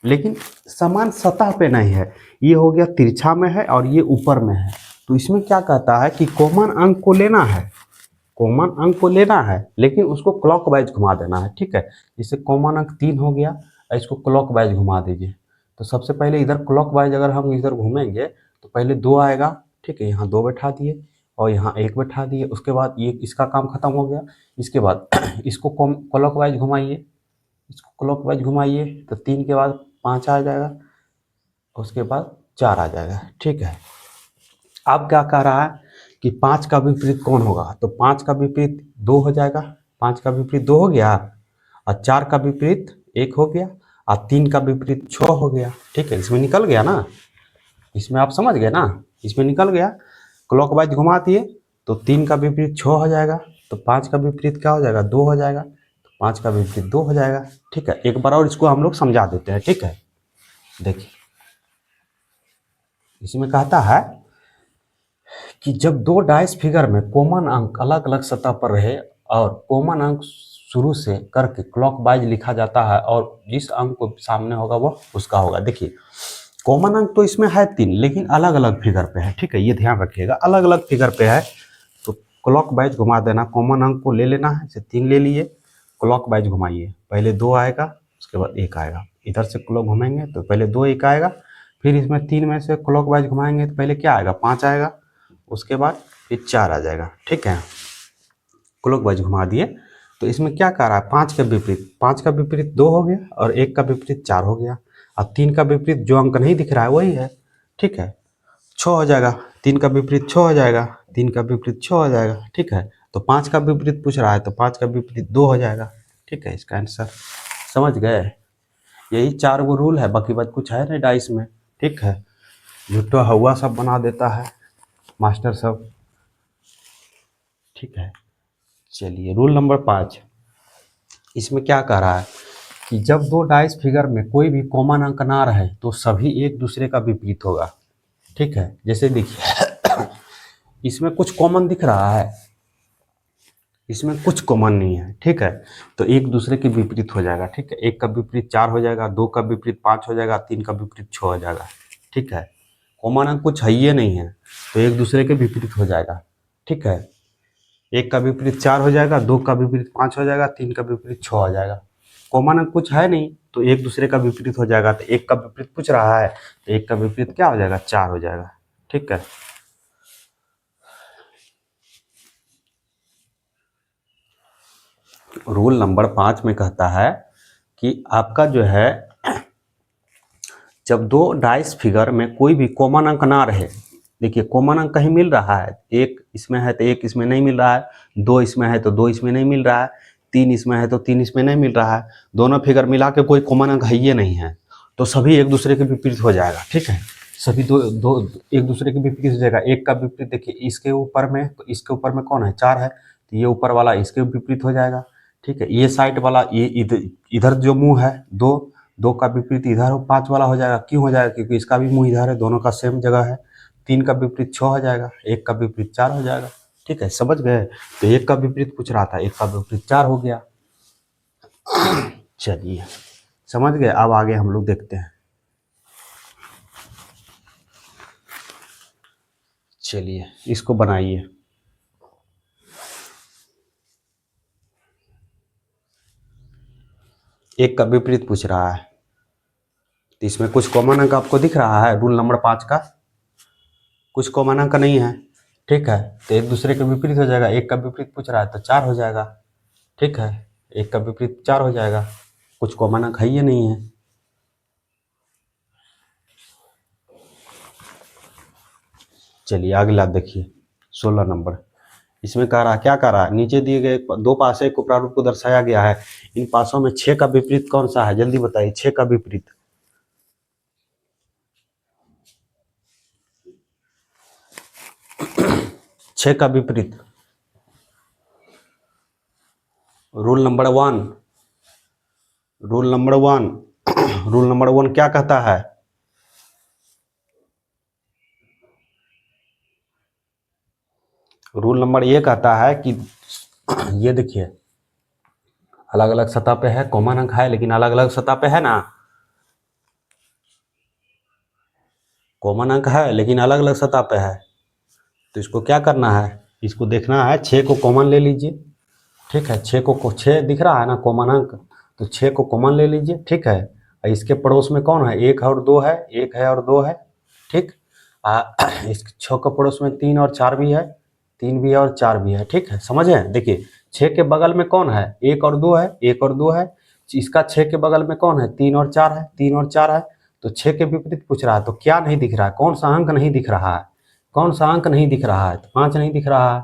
लेकिन समान सतह पे नहीं है, ये हो गया तिरछा में है और ये ऊपर में है। तो इसमें क्या कहता है कि कॉमन अंक को लेना है, कॉमन अंक को लेना है लेकिन उसको क्लॉकवाइज घुमा देना है। ठीक है, जैसे कॉमन अंक 3 हो गया, इसको क्लॉकवाइज घुमा दीजिए। तो सबसे पहले इधर क्लॉकवाइज अगर हम इधर घूमेंगे तो पहले 2 आएगा। ठीक है, यहाँ 2 बैठा दिए और यहाँ 1 बैठा दिए, उसके बाद ये इसका काम खत्म हो गया। इसके बाद इसको क्लॉकवाइज घुमाइए, इसको क्लॉकवाइज घुमाइए, तो 3 के बाद 5 आ जाएगा, उसके बाद 4 आ जाएगा। ठीक है, अब क्या कह रहा है कि 5 का विपरीत कौन होगा, तो 5 का विपरीत 2 हो जाएगा, 5 का विपरीत 2 हो गया और 4 का विपरीत 1 हो गया और 3 का विपरीत 6 हो गया। ठीक है, इसमें निकल गया ना, इसमें आप समझ गए ना, इसमें निकल गया। क्लॉकवाइज घुमा दिए तो 3 का विपरीत 6 हो जाएगा, तो 5 का विपरीत क्या हो जाएगा, 2 हो जाएगा, तो 5 का विपरीत 2 हो जाएगा। ठीक है, एक बार और इसको हम लोग समझा देते हैं। ठीक है, देखिए इसमें कहता है कि जब दो डाइस फिगर में कॉमन अंक अलग अलग सतह पर रहे और कॉमन अंक शुरू से करके क्लॉकवाइज लिखा जाता है और जिस अंक को सामने होगा वह उसका होगा। देखिए कॉमन अंक तो इसमें है 3 लेकिन अलग अलग फिगर पे है। ठीक है, ये ध्यान रखिएगा, अलग अलग फिगर पे है, तो क्लॉकवाइज घुमा देना, कॉमन अंक को ले लेना है, जैसे 3 ले लिए, क्लॉकवाइज घुमाइए, पहले 2 आएगा, उसके बाद 1 आएगा, इधर से क्लॉक घुमाएंगे तो पहले 2 1 आएगा, फिर इसमें 3 में से क्लॉकवाइज घुमाएंगे तो पहले क्या आएगा, 5 आएगा, उसके बाद फिर 4 आ जाएगा। ठीक है, क्लॉकवाइज घुमा दिए तो इसमें क्या कह रहा है, 5 का विपरीत, 5 का विपरीत 2 हो गया और 1 का विपरीत 4 हो गया, अब 3 का विपरीत जो अंक नहीं दिख रहा है वही है। ठीक है, 6 हो जाएगा, 3 का विपरीत 6 हो जाएगा, 3 का विपरीत 6 हो जाएगा। ठीक है, तो 5 का विपरीत पूछ रहा है तो 5 का विपरीत 2 हो जाएगा। ठीक है, इसका आंसर समझ गए। यही 4 गो रूल है, बाकी बात कुछ है नहीं डाइस में। ठीक है, झुट्टा हवा सब बना देता है मास्टर सब। ठीक है, चलिए रूल नंबर 5, इसमें क्या कह रहा है कि जब दो डाइस फिगर में कोई भी कॉमन अंक ना रहे तो सभी एक दूसरे का विपरीत होगा। ठीक है, जैसे देखिए इसमें कुछ कॉमन दिख रहा है, इसमें कुछ कॉमन नहीं है। ठीक है, तो एक दूसरे के विपरीत हो जाएगा। ठीक है, एक का विपरीत 4 हो जाएगा, 2 का विपरीत 5 हो जाएगा, 3 का विपरीत 6 हो जाएगा। ठीक है, कॉमन अंक कुछ है ही नहीं है, तो एक दूसरे के विपरीत हो जाएगा। ठीक है, एक का विपरीत 4 हो जाएगा, 2 का विपरीत 5 हो जाएगा, 3 का विपरीत 6 हो जाएगा। कॉमन अंक कुछ है नहीं, तो एक दूसरे का विपरीत हो जाएगा। तो एक का विपरीत पूछ रहा है, तो एक का विपरीत क्या हो जाएगा, 4 हो जाएगा। ठीक है, रूल नंबर 5 में कहता है कि आपका जो है जब दो डाइस फिगर में कोई भी कॉमन अंक ना रहे, देखिए कॉमन अंक कहीं मिल रहा है, एक इसमें है तो एक इसमें नहीं मिल रहा है, 2 इसमें है तो 2 इसमें नहीं मिल रहा है, 3 इसमें है तो 3 इसमें नहीं मिल रहा है, दोनों फिगर मिला के कोई कॉमन अंक है ये नहीं है, तो सभी एक दूसरे के विपरीत हो जाएगा। ठीक है, सभी दो दो एक दूसरे के विपरीत हो जाएगा। एक का विपरीत देखिए इसके ऊपर में, तो इसके ऊपर में कौन है, 4 है, तो ये ऊपर वाला इसके विपरीत हो जाएगा। ठीक है, ये साइड वाला ये इधर इधर जो मुंह है 2, 2 का विपरीत इधर 5 वाला हो जाएगा। क्यों हो जाएगा, क्योंकि इसका भी मुंह इधर है, दोनों का सेम जगह है। 3 का विपरीत 6 हो जाएगा, एक का विपरीत 4 हो जाएगा। ठीक है, समझ गए। तो एक का विपरीत पूछ रहा था, एक का विपरीत 4 हो गया। चलिए समझ गए। अब आगे हम लोग देखते हैं। चलिए इसको बनाइए। एक का विपरीत पूछ रहा है, तो इसमें कुछ कॉमन अंक आपको दिख रहा है रूल नंबर 5 का, कुछ कॉमन अंक नहीं है। ठीक है, तो एक दूसरे के विपरीत हो जाएगा। एक का विपरीत पूछ रहा है तो 4 हो जाएगा। ठीक है, एक का विपरीत 4 हो जाएगा, कुछ कॉमन अंक है ये नहीं है। चलिए अगला देखिए 16 नंबर, इसमें कह रहा क्या कह रहा है, नीचे दिए गए दो पासे को प्रारूप को दर्शाया गया है, इन पासों में 6 का विपरीत कौन सा है, जल्दी बताइए। 6 का विपरीत, छः का विपरीत, rule number 1, rule number 1 rule number 1 क्या कहता है, रूल नंबर ये कहता है कि ये देखिए अलग अलग सतह पे है, कॉमन अंक है लेकिन अलग अलग सतह पे है ना, कॉमन अंक है लेकिन अलग अलग सतह पे है। तो इसको क्या करना है, इसको देखना है, 6 को कॉमन ले लीजिए। ठीक है, 6 को 6 दिख रहा है ना कॉमन अंक, तो 6 को कॉमन ले लीजिए। ठीक है, और इसके पड़ोस में कौन है, 1 और 2 है, 1 है और 2 है। ठीक, इस 6 के पड़ोस में 3 और 4 भी है, 3 भी है और 4 भी है। ठीक है, समझे। देखिए 6 के बगल में कौन है, 1 और 2 है, 1 और 2 है। इसका 6 के बगल में कौन है, 3 और 4 है, 3 और 4 है। तो 6 के विपरीत पूछ रहा है, तो क्या नहीं दिख रहा है, कौन सा अंक नहीं दिख रहा है, कौन सा अंक नहीं दिख रहा है, तो 5 नहीं दिख रहा है।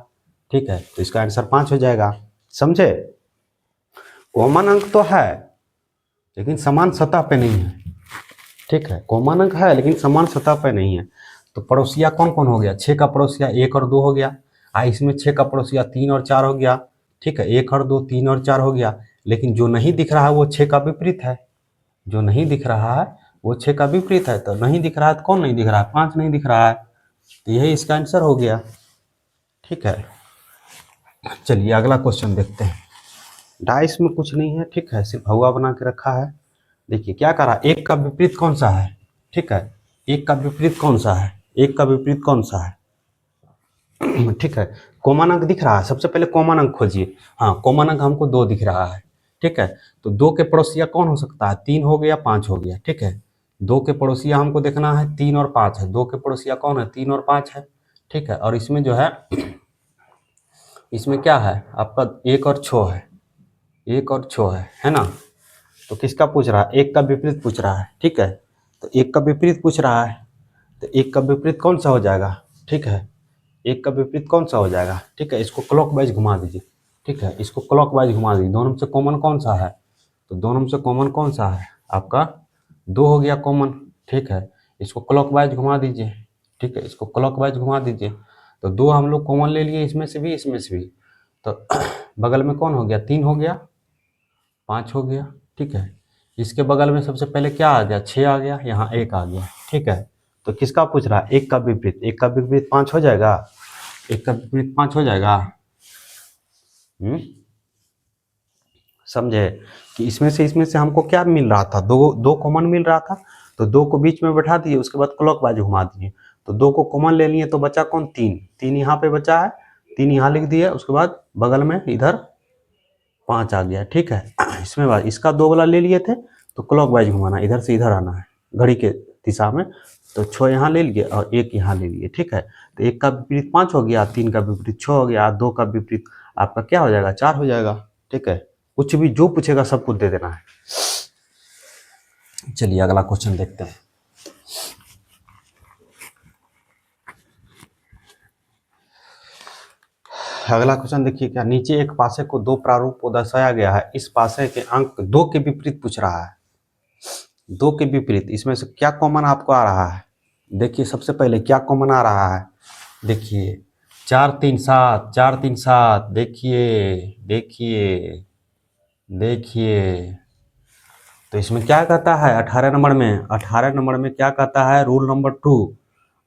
ठीक है, तो इसका आंसर 5 हो जाएगा। समझे, कॉमन अंक तो है लेकिन समान सतह पे नहीं है। ठीक है, कॉमन अंक है लेकिन समान सतह पे नहीं है। तो पड़ोसिया कौन कौन हो गया, 6 का पड़ोसिया 1 और 2 हो गया, इसमें 6 का पड़ोसिया 3 और 4 हो गया। ठीक है, 1 और 2 3 और 4 हो गया, लेकिन जो नहीं दिख रहा है वो 6 का विपरीत है, जो नहीं दिख रहा है वो 6 का विपरीत है। तो नहीं दिख रहा है तो कौन नहीं दिख रहा है, 5 नहीं दिख रहा है, तो यही इसका आंसर हो गया। ठीक है, चलिए अगला क्वेश्चन देखते हैं। डाइस में कुछ नहीं है, ठीक है, सिर्फ हवा बना के रखा है। देखिए क्या करा, एक का विपरीत कौन सा है। ठीक है, एक का विपरीत कौन सा है, एक का विपरीत कौन सा है। ठीक है, कॉमन अंक दिख रहा है, सबसे पहले कॉमन अंक खोजिए। हाँ, कॉमन अंक हमको 2 दिख रहा है। ठीक है, तो 2 के पड़ोसिया कौन हो सकता है, 3 हो गया, 5 हो गया। ठीक है, 2 के पड़ोसिया हमको देखना है, 3 और 5 है, 2 के पड़ोसिया कौन है, 3 और 5 है। ठीक है, और इसमें जो है इसमें क्या है आपका 1 और 6 है, 1 और 6 है ना। तो किसका पूछ रहा है, एक का विपरीत पूछ रहा है। ठीक है, तो एक का विपरीत पूछ रहा है, तो एक का विपरीत कौन सा हो जाएगा। ठीक है, एक का विपरीत कौन सा हो जाएगा। ठीक है, इसको क्लॉकवाइज घुमा दीजिए। ठीक है, इसको क्लॉकवाइज घुमा दीजिए। दोनों में से कॉमन कौन सा है? तो दोनों में से कॉमन कौन सा है आपका? 2 हो गया कॉमन, ठीक है। इसको क्लॉकवाइज घुमा दीजिए, ठीक है, इसको क्लॉकवाइज घुमा दीजिए। तो 2 हम लोग कॉमन ले लिए, इसमें से भी इसमें से भी। तो बगल में कौन हो गया? 3 हो गया, 5 हो गया, ठीक है। इसके बगल में सबसे पहले क्या आ गया? 6 आ गया, यहाँ 1 आ गया, ठीक है। तो किसका पूछ रहा है? 1 का विपरीत। 1 का विपरीत 5 हो जाएगा, 1 का विपरीत 5 हो जाएगा। समझे कि इसमें से हमको क्या मिल रहा था? 2 कॉमन मिल रहा था, तो 2 को बीच में बैठा दिए, उसके बाद क्लॉकवाइज घुमा दिए। तो 2 को कॉमन ले लिए, तो बचा कौन? 3 यहाँ पे बचा है, 3 यहाँ लिख दिए, उसके बाद बगल में इधर 5 आ गया, ठीक है। इसमें बाद इसका 2 वाला ले लिए थे, तो क्लॉकवाइज घुमाना, इधर से इधर आना है घड़ी के दिशा में। तो 6 यहाँ ले लिए और 1 यहाँ ले लिए, ठीक है। तो 1 का विपरीत 5 हो गया, 3 का विपरीत 6 हो गया, 2 का विपरीत आपका क्या हो जाएगा? 4 हो जाएगा, ठीक है। कुछ भी जो पूछेगा सब कुछ दे देना है। चलिए अगला क्वेश्चन देखते हैं। अगला क्वेश्चन देखिए क्या, नीचे एक पासे को 2 प्रारूप को दर्शाया गया है। इस पासे के अंक 2 के विपरीत पूछ रहा है। 2 के विपरीत, इसमें से क्या कॉमन आपको आ रहा है? देखिए सबसे पहले क्या कॉमन आ रहा है? देखिए 4 3 7, 4 3 7, देखिए देखिए देखिए। तो इसमें क्या कहता है 18 नंबर में? 18 नंबर में क्या कहता है? Rule number 2।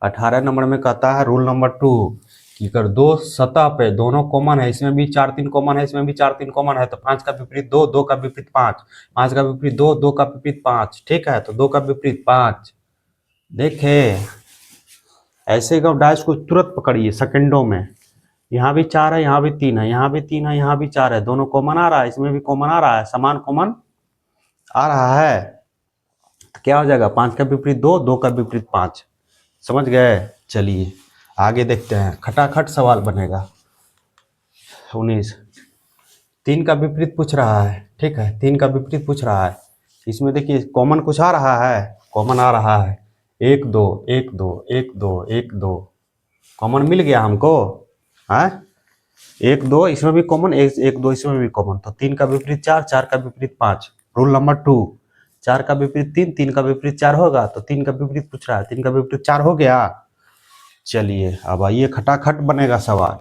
18 नंबर में कहता है रूल नंबर 2 कि अगर 2 सतह पे दोनों कॉमन है, इसमें भी 4 3 कॉमन है, इसमें भी 4 3 कॉमन है, तो 5 का विपरीत 2, 2 का विपरीत 5, 5 का विपरीत 2, 2 का विपरीत 5, ठीक है। तो 2 का विपरीत 5। देखे ऐसे का डाइस को तुरंत पकड़िए सेकंडों में। यहाँ भी 4 है, यहाँ भी 3 है, यहाँ भी 3 है, यहाँ भी 4 है, दोनों कॉमन आ रहा है, इसमें भी कॉमन आ रहा है, समान कॉमन आ रहा है। तो क्या हो जाएगा? 5 का विपरीत 2, 2 का विपरीत 5। समझ गए? चलिए आगे देखते हैं, खटाखट सवाल बनेगा। 19 3 का विपरीत पूछ रहा है, ठीक है, 3 का विपरीत पूछ रहा है। इसमें देखिए कॉमन कुछ आ रहा है, कॉमन आ रहा है 1 2 1 2 1 2 1 2, कॉमन मिल गया हमको, है 1 2, इसमें भी कॉमन, 1 2 इसमें भी कॉमन। तो 3 का विपरीत 4, 4 का विपरीत 5। रूल नंबर 2, 4 का विपरीत 3, 3 का विपरीत 4 होगा, तो 3 का विपरीत पूछ रहा है, 3 का विपरीत 4 हो गया। चलिए अब आइए खटाखट बनेगा सवाल।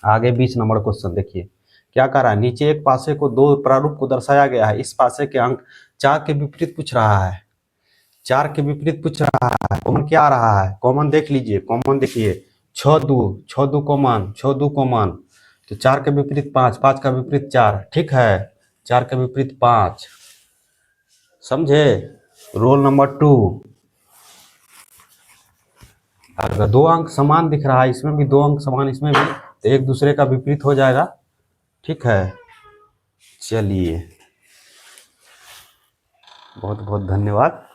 आगे 20 नंबर क्वेश्चन देखिए क्या कह रहा है, नीचे एक पासे को 2 प्रारूप को दर्शाया गया है। इस पासे के अंक 4 के विपरीत पूछ रहा है। 4 के विपरीत पूछ रहा है, कॉमन क्या आ रहा है? कॉमन देख लीजिए, कॉमन देखिए 6 2, 6 2 कॉमन, 6 2 कॉमन। तो 4 के विपरीत 5, 5 का विपरीत 4, ठीक है, 4 के विपरीत 5। समझे? Roll number 2। अगर 2 अंक समान दिख रहा है, इसमें भी 2 अंक समान, इसमें भी, तो एक दूसरे का विपरीत हो जाएगा, ठीक है। चलिए बहुत बहुत धन्यवाद।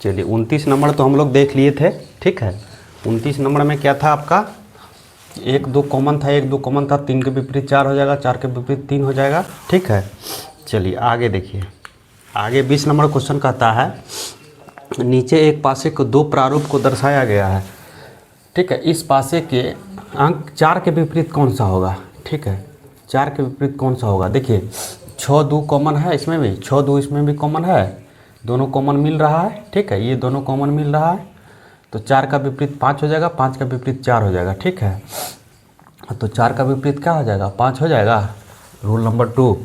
चलिए 29 नंबर तो हम लोग देख लिए थे, ठीक है। 29 नंबर में क्या था आपका? 1 2 कॉमन था, 1 2 कॉमन था, 3 के विपरीत 4 हो जाएगा, 4 के विपरीत 3 हो जाएगा, ठीक है। चलिए आगे देखिए, आगे 20 नंबर क्वेश्चन कहता है, नीचे एक पासे को 2 प्रारूप को दर्शाया गया है, ठीक है। इस पासे के अंक 4 के विपरीत कौन सा होगा? ठीक है, 4 के विपरीत कौन सा होगा? देखिए 6 2 कॉमन है, इसमें भी 6 2 इसमें भी कॉमन है, दोनों कॉमन मिल रहा है, ठीक है, ये दोनों कॉमन मिल रहा है। तो 4 का विपरीत 5 हो जाएगा, 5 का विपरीत 4 हो जाएगा, ठीक है। तो 4 का विपरीत क्या हो जाएगा? 5 हो जाएगा। Rule number 2।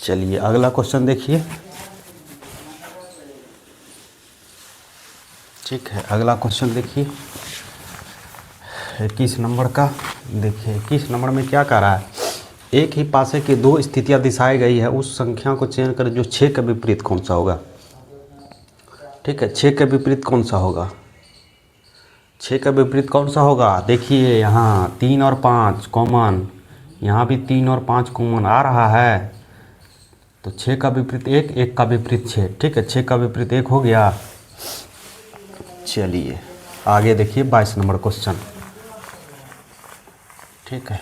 चलिए अगला क्वेश्चन देखिए, ठीक है। अगला क्वेश्चन देखिए 21 नंबर का। देखिए 21 नंबर में क्या कह रहा है, एक ही पासे की 2 स्थितियां दिखाई गई है, उस संख्या को चयन करें जो 6 के विपरीत कौन सा होगा? ठीक है, 6 के विपरीत कौन सा होगा? 6 का विपरीत कौन सा होगा? देखिए यहाँ 3 और 5 कॉमन, यहाँ भी 3 और 5 कॉमन आ रहा है, तो 6 का विपरीत 1, 1 का विपरीत 6, ठीक है, 6 का विपरीत 1 हो गया। चलिए आगे देखिए 22 नंबर क्वेश्चन, ठीक है।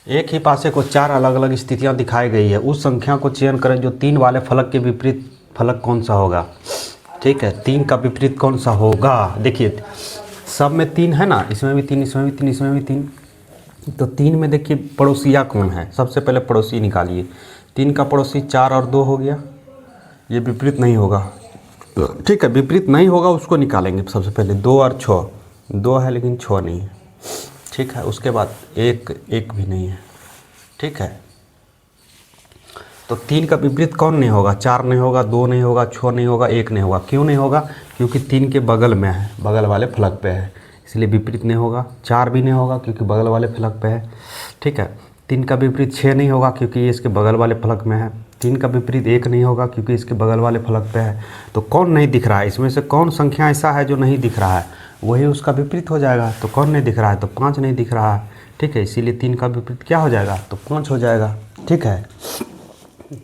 एक ही पासे को 4 अलग अलग स्थितियां दिखाई गई है, उस संख्या को चयन करें जो 3 वाले फलक के विपरीत फलक कौन सा होगा, ठीक है। 3 का विपरीत कौन सा होगा, देखिए सब में 3 है ना, इसमें भी 3, इसमें भी 3, इसमें भी 3, तो 3 में देखिए पड़ोसिया कौन है, सबसे पहले पड़ोसी निकालिए। 3 का पड़ोसी 4 और 2 हो गया, ये विपरीत नहीं होगा, ठीक है, विपरीत नहीं होगा उसको निकालेंगे सबसे पहले। 2 और 6, 2 है लेकिन 6 नहीं है, ठीक है। उसके बाद 1, 1 भी नहीं है, ठीक है। तो 3 का विपरीत कौन नहीं होगा, 4 नहीं होगा, 2 नहीं होगा, 6 नहीं होगा, 1 नहीं होगा। क्यों नहीं होगा, क्योंकि 3 के बगल में है, बगल वाले फलक पे है, इसलिए विपरीत नहीं होगा। 4 भी नहीं होगा क्योंकि बगल वाले फलक पे है, ठीक है। 3 का विपरीत 6 नहीं होगा क्योंकि ये इसके बगल वाले फलक में है। 3 का विपरीत 1 नहीं होगा क्योंकि इसके बगल वाले फलक पे है। तो कौन नहीं दिख रहा है, इसमें से कौन संख्या ऐसा है जो नहीं दिख रहा है, वही उसका विपरीत हो जाएगा। तो कौन नहीं दिख रहा है, तो 5 नहीं दिख रहा है, ठीक है। इसीलिए 3 का विपरीत क्या हो जाएगा, तो 5 हो जाएगा, ठीक है।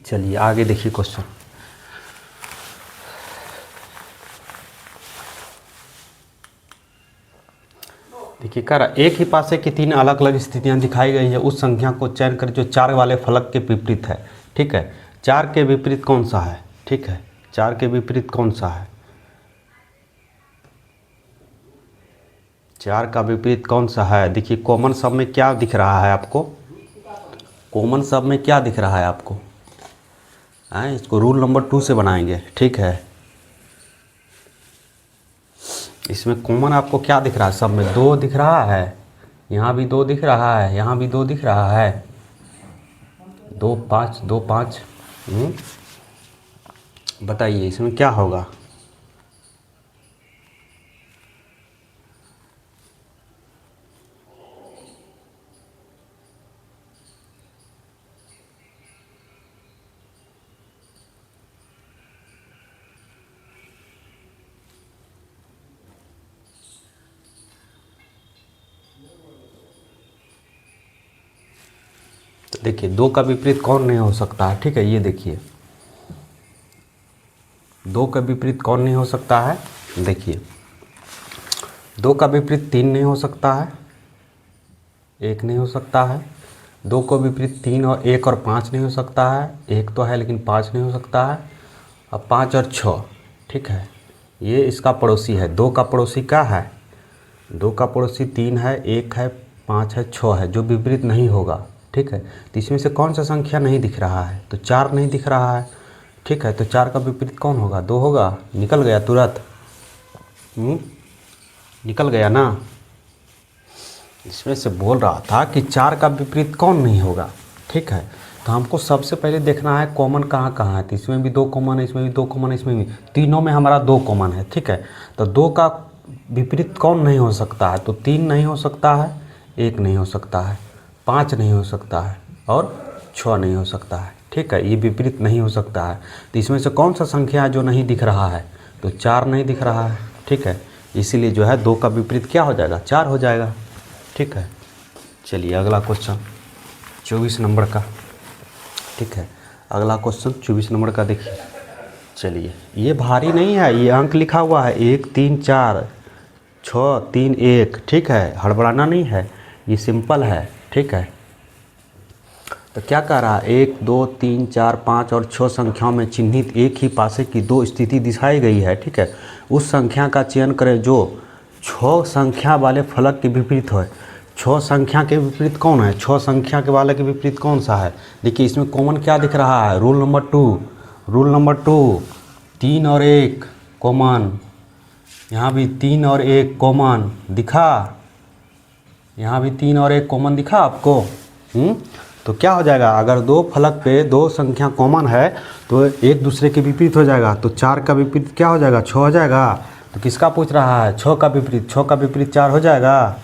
चलिए आगे देखिए क्वेश्चन, देखिए कह रहा एक ही पासे की 3 अलग अलग स्थितियां दिखाई गई है, उस संख्या को चयन कर जो 4 वाले फलक के विपरीत है, ठीक है। 4 के विपरीत कौन सा है, ठीक है, 4 के विपरीत कौन सा है, 4 का विपरीत कौन सा है। देखिए कॉमन सब में क्या दिख रहा है आपको, कॉमन सब में क्या दिख रहा है आपको, इसको रूल नंबर 2 से बनाएंगे, ठीक है। इसमें कॉमन आपको क्या दिख रहा है, सब में 2 दिख रहा है, यहाँ भी 2 दिख रहा है, यहाँ भी 2 दिख रहा है, 2 5 2 5, बताइए इसमें क्या होगा। तो देखिए 2 का विपरीत कौन नहीं हो सकता है, ठीक है। ये देखिए 2 का विपरीत कौन नहीं हो सकता है, देखिए 2 का विपरीत 3 नहीं हो सकता है, 1 नहीं हो सकता है। 2 को विपरीत 3 और 1 और 5 नहीं हो सकता है, 1 तो है लेकिन 5 नहीं हो सकता है। अब 5 और 6, ठीक है, ये इसका पड़ोसी है। 2 का पड़ोसी क्या है, 2 का पड़ोसी 3 है, 1 है, 5 है, 6 है, जो विपरीत नहीं होगा, ठीक है। तो इसमें से कौन सा संख्या नहीं दिख रहा है, तो 4 नहीं दिख रहा है, ठीक है। तो 4 का विपरीत कौन होगा, 2 होगा, निकल गया तुरंत, निकल गया ना। इसमें से बोल रहा था कि 4 का विपरीत कौन नहीं होगा, ठीक है। तो हमको सबसे पहले देखना है कॉमन कहाँ कहाँ है। तो इसमें भी 2 कॉमन है, इसमें भी 2 कॉमन है, इसमें भी, तीनों में हमारा 2 कॉमन है, ठीक है। तो 2 का विपरीत कौन नहीं हो सकता है, तो 3 नहीं हो सकता है, 1 नहीं हो सकता है, 5 नहीं हो सकता है और 6 नहीं हो सकता है, ठीक है। ये विपरीत नहीं हो सकता है। तो इसमें से कौन सा संख्या है जो नहीं दिख रहा है, तो 4 नहीं दिख रहा है, ठीक है। इसीलिए जो है 2 का विपरीत क्या हो जाएगा, 4 हो जाएगा, ठीक है। चलिए अगला क्वेश्चन 24 नंबर का, ठीक है। अगला क्वेश्चन 24 नंबर का देखिए। चलिए ये भारी नहीं है, ये अंक लिखा हुआ है 1 3 4 6 3 1, ठीक है, हड़बड़ाना नहीं है, ये सिंपल है, ठीक है। तो क्या कह रहा है, 1 2 3 4 5 और 6 संख्याओं में चिन्हित एक ही पासे की 2 स्थिति दिखाई गई है, ठीक है। उस संख्या का चयन करें जो 6 संख्या वाले फलक के विपरीत हो। 6 संख्या के विपरीत कौन है, 6 संख्या के वाले के विपरीत कौन सा है। देखिए इसमें कॉमन क्या दिख रहा है, रूल नंबर 2, रूल नंबर 2, 3 और 1 कॉमन, यहाँ भी 3 और 1 कॉमन दिखा, यहाँ भी 3 और 1 कॉमन दिखा आपको। तो क्या हो जाएगा, अगर 2 फलक पे 2 संख्या कॉमन है तो एक दूसरे के विपरीत हो जाएगा। तो 4 का विपरीत क्या हो जाएगा, 6 हो जाएगा। तो किसका पूछ रहा है, 6 का विपरीत, 6 का विपरीत 4 हो जाएगा।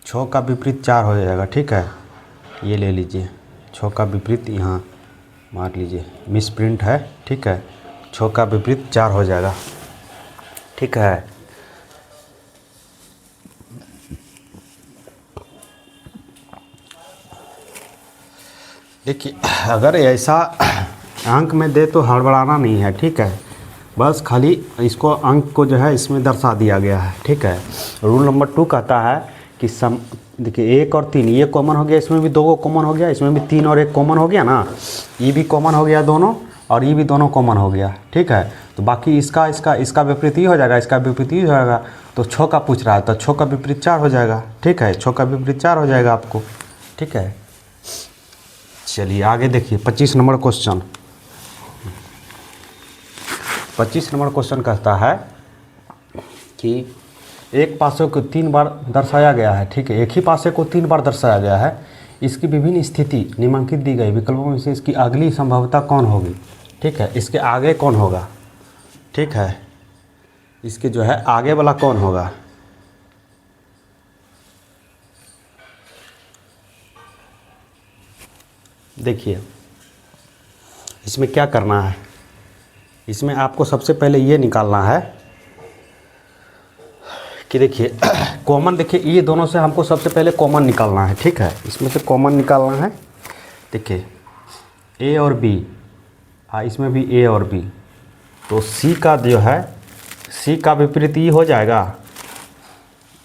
6 का विपरीत 4 हो जाएगा, ठीक है। ये ले लीजिए, 6 का विपरीत यहाँ मार लीजिए, मिस प्रिंट है, ठीक है। 6 का विपरीत 4 हो जाएगा, ठीक है। देखिए अगर ऐसा अंक में दे तो हड़बड़ाना नहीं है, ठीक है। बस खाली इसको अंक को जो है इसमें दर्शा दिया गया है, ठीक है। रूल नंबर 2 कहता है कि देखिए 1 और 3 ये कॉमन हो गया, इसमें भी 2 कॉमन हो गया, इसमें भी 3 और 1 कॉमन हो गया ना, ये भी कॉमन हो गया दोनों, और ये भी दोनों कॉमन हो गया, ठीक है। तो बाकी इसका विपरीत ही हो जाएगा, इसका विपरीत ही हो जाएगा। तो 6 का पूछ रहा है तो 6 का विपरीत 4 हो जाएगा, ठीक है। 6 का विपरीत 4 हो जाएगा आपको, ठीक है। चलिए आगे देखिए 25 नंबर क्वेश्चन। 25 नंबर क्वेश्चन कहता है कि एक पासे को 3 बार दर्शाया गया है, ठीक है। एक ही पासे को 3 बार दर्शाया गया है, इसकी विभिन्न स्थिति निम्नलिखित दी गई विकल्पों में से इसकी अगली संभाव्यता कौन होगी, ठीक है। इसके आगे कौन होगा, ठीक है। इसके जो है आगे वाला कौन होगा। देखिए इसमें क्या करना है, इसमें आपको सबसे पहले ये निकालना है कि देखिए कॉमन, देखिए ये दोनों से हमको सबसे पहले कॉमन निकालना है, ठीक है। इसमें से कॉमन निकालना है। देखिए ए और बी, इसमें भी ए और बी, तो सी का जो है सी का विपरीत ई हो जाएगा।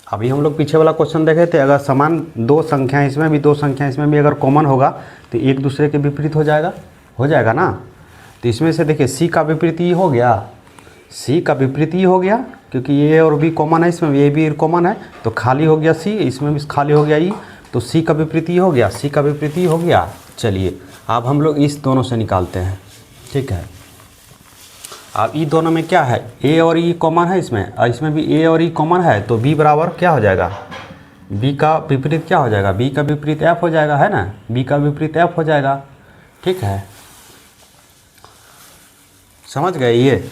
अभी हम लोग पीछे वाला क्वेश्चन देखे थे, अगर समान 2 संख्याएं, इसमें भी 2 संख्याएं, इसमें भी अगर कॉमन होगा तो एक दूसरे के विपरीत हो जाएगा ना। तो इसमें से देखिए सी का विपरीत ई हो गया, सी का विपरीत ई हो गया, क्योंकि ए और बी कॉमन है, इसमें ए भी कॉमन है, तो खाली हो गया सी, इसमें भी खाली हो गया ई, तो सी का विपरीत ई हो गया, सी का विपरीत ई हो गया। चलिए अब हम लोग इस दोनों से निकालते हैं, ठीक है। अब ई दोनों में क्या है, ए और ई कॉमन है इसमें, और इसमें भी ए और ई कॉमन है, तो बी बराबर क्या हो जाएगा, बी का विपरीत क्या हो जाएगा, बी का विपरीत एफ हो जाएगा, है ना, बी का विपरीत एफ हो जाएगा, ठीक है। समझ गए ये।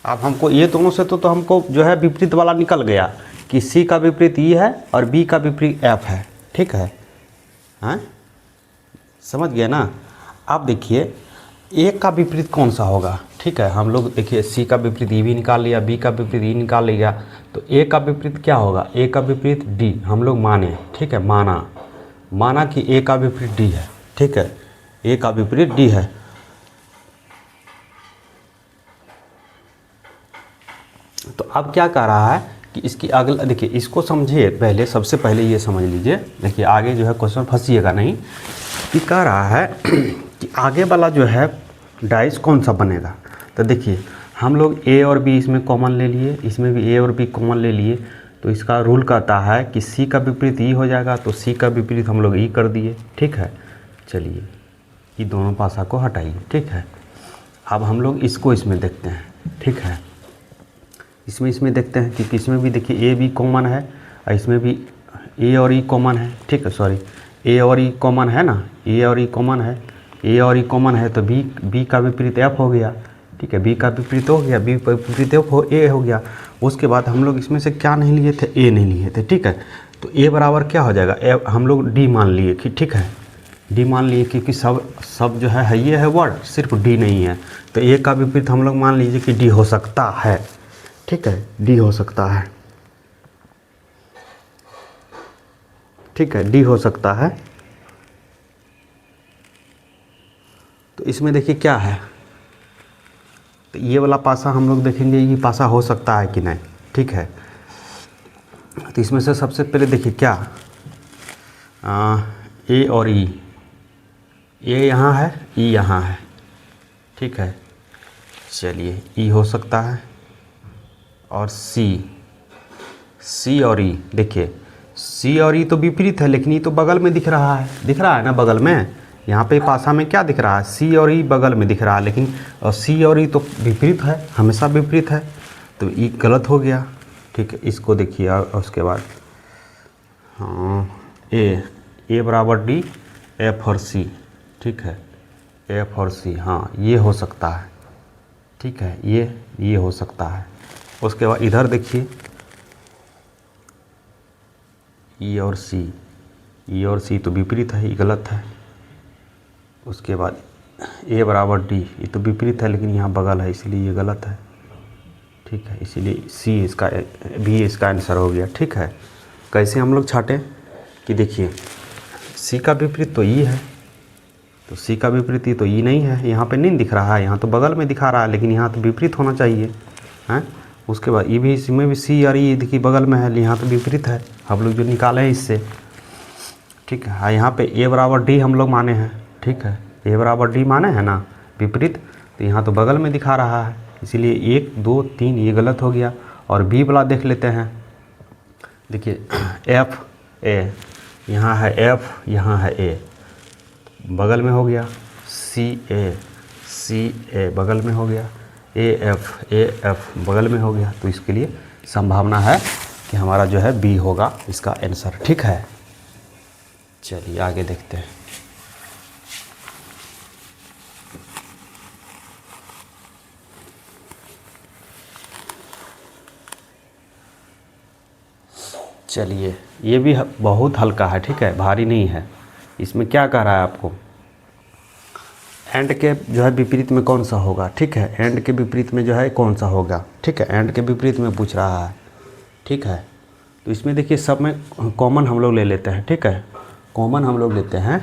अब हमको ये दोनों से तो हमको जो है विपरीत वाला निकल गया कि सी का विपरीत ई है और बी का विपरीत एफ है, ठीक है। हाँ समझ गए ना। अब देखिए ए का विपरीत कौन सा होगा, ठीक है। हम लोग देखिए सी का विपरीत ई भी निकाल लिया, बी का विपरीत ई निकाल लिया, तो ए का विपरीत क्या होगा, ए का विपरीत डी हम लोग माने, ठीक है। माना कि ए का विपरीत डी है, ठीक है, ए का विपरीत डी है। तो अब क्या कह रहा है कि इसकी अगला, देखिए इसको समझिए पहले, सबसे पहले ये समझ लीजिए, देखिए आगे जो है क्वेश्चन फंसिएगा नहीं। कि कह रहा है कि आगे वाला जो है डाइस कौन सा बनेगा। तो देखिए हम लोग ए और बी इसमें कॉमन ले लिए, इसमें भी ए और बी कॉमन ले लिए, तो इसका रूल कहता है कि सी का विपरीत ई हो जाएगा, तो सी का विपरीत हम लोग ई कर दिए, ठीक है। चलिए ये दोनों पासा को हटाइए, ठीक है। अब हम लोग इसको इसमें देखते हैं, ठीक है। इसमें देखते हैं कि इसमें भी देखिए ए भी कॉमन है, और इसमें भी ए और ई कॉमन है, ठीक है। सॉरी, ए और ई कॉमन है ना, ए और ई कॉमन है, ए और ई कॉमन है, तो बी का विपरीत एफ हो गया, ठीक है। बी का विपरीत हो गया, बी का विपरीत ए हो गया। उसके बाद हम लोग इसमें से क्या नहीं लिए थे, ए नहीं लिए थे, ठीक है। तो ए बराबर क्या हो जाएगा, ए हम लोग डी मान लिए कि, ठीक है, डी मान लिए, क्योंकि सब जो है ये है वर्ड, सिर्फ डी नहीं है। तो ए का विपरीत हम लोग मान लीजिए कि डी हो सकता है, ठीक है, डी हो सकता है, ठीक है, डी हो सकता है। तो इसमें देखिए क्या है, तो ये वाला पासा हम लोग देखेंगे ये पासा हो सकता है कि नहीं, ठीक है। तो इसमें से सबसे पहले देखिए क्या, ए और ई, ए यहाँ है, ई यहाँ है, ठीक है। चलिए ई हो सकता है, और सी और ई, देखिए सी और ई तो विपरीत है, लेकिन ये तो बगल में दिख रहा है ना, बगल में, यहाँ पे पासा में क्या दिख रहा है, सी और ई बगल में दिख रहा है, लेकिन सी और ई तो विपरीत है, हमेशा विपरीत है, तो ई गलत हो गया, ठीक है। इसको देखिए, और उसके बाद हाँ ए बराबर डी, एफ और सी, ठीक है, एफ और सी, हाँ ये हो सकता है, ठीक है, ये हो सकता है। उसके बाद इधर देखिए ई और सी तो विपरीत है, ये गलत है। उसके बाद ए बराबर डी, ये तो विपरीत है, लेकिन यहाँ बगल है, इसीलिए ये गलत है, ठीक है। इसीलिए सी इसका, बी इसका आंसर हो गया, ठीक है। कैसे हम लोग छाटें कि देखिए सी का विपरीत तो ई है, तो सी का विपरीत ई तो ई नहीं है, यहाँ पे नहीं दिख रहा है, यहाँ तो बगल में दिखा रहा है, लेकिन यहाँ तो विपरीत होना चाहिए हैं। उसके बाद ई भी, इसमें भी सी और ई देखिए बगल में है, यहाँ तो विपरीत है, हम लोग जो निकाले हैं इससे, ठीक है। यहाँ पे ए बराबर डी हम लोग माने हैं, ठीक है, ए बराबर डी माने हैं ना, विपरीत, तो यहाँ तो बगल में दिखा रहा है, इसीलिए 1 2 3 ये गलत हो गया। और बी वाला देख लेते हैं, देखिए एफ ए, यहाँ है एफ, यहाँ है ए, बगल में हो गया, सी ए बगल में हो गया, ए एफ बगल में हो गया, तो इसके लिए संभावना है कि हमारा जो है बी होगा इसका आंसर, ठीक है। चलिए आगे देखते हैं। चलिए ये भी बहुत हल्का है, ठीक है, भारी नहीं है। इसमें क्या कह रहा है आपको, एंड के जो है विपरीत में कौन सा होगा, ठीक है, एंड के विपरीत में जो है कौन सा होगा, ठीक है, एंड के विपरीत में पूछ रहा है, ठीक है। तो इसमें देखिए सब में कॉमन हम लोग ले लेते हैं, ठीक है, कॉमन हम लोग लेते हैं,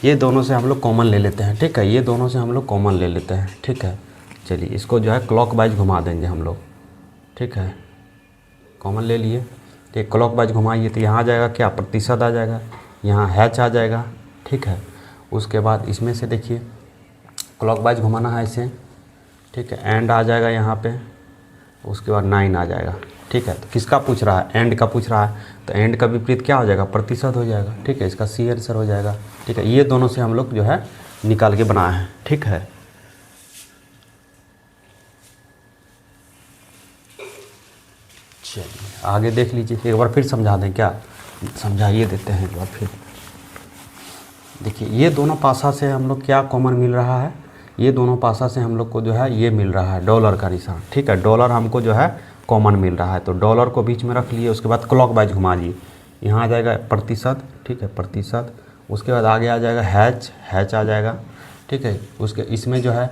ये दोनों से हम लोग कॉमन ले लेते हैं, ठीक है, ये दोनों से हम लोग कॉमन ले लेते हैं, ठीक है। चलिए इसको जो है क्लॉकवाइज घुमा देंगे हम लोग, ठीक है, कॉमन ले लिए, ठीक, क्लॉकवाइज घुमाइए तो यहाँ आ जाएगा क्या, प्रतिशत आ जाएगा, यहाँ हैच आ जाएगा, ठीक है। उसके बाद इसमें से देखिए क्लॉकवाइज घुमाना है इसे, ठीक है, एंड आ जाएगा यहाँ पे, उसके बाद 9 आ जाएगा, ठीक है। तो किसका पूछ रहा है, एंड का पूछ रहा है, तो एंड का विपरीत क्या हो जाएगा, प्रतिशत हो जाएगा, ठीक है, इसका सी आंसर हो जाएगा, ठीक है। ये दोनों से हम लोग जो है निकाल के बनाए हैं, ठीक है। चलिए आगे देख लीजिए, एक बार फिर समझा दें, क्या समझाइए देते हैं एक बार फिर। देखिए ये दोनों पासा से हम लोग क्या कॉमन मिल रहा है, ये दोनों पासा से हम लोग को जो है ये मिल रहा है डॉलर का निशान, ठीक है, डॉलर हमको जो है कॉमन मिल रहा है, तो डॉलर को बीच में रख लिए, उसके बाद क्लॉकवाइज घुमा दिए, यहाँ आ जाएगा प्रतिशत, ठीक है, प्रतिशत, उसके बाद आगे आ जाएगा हैच आ जाएगा, ठीक है। उसके इसमें जो है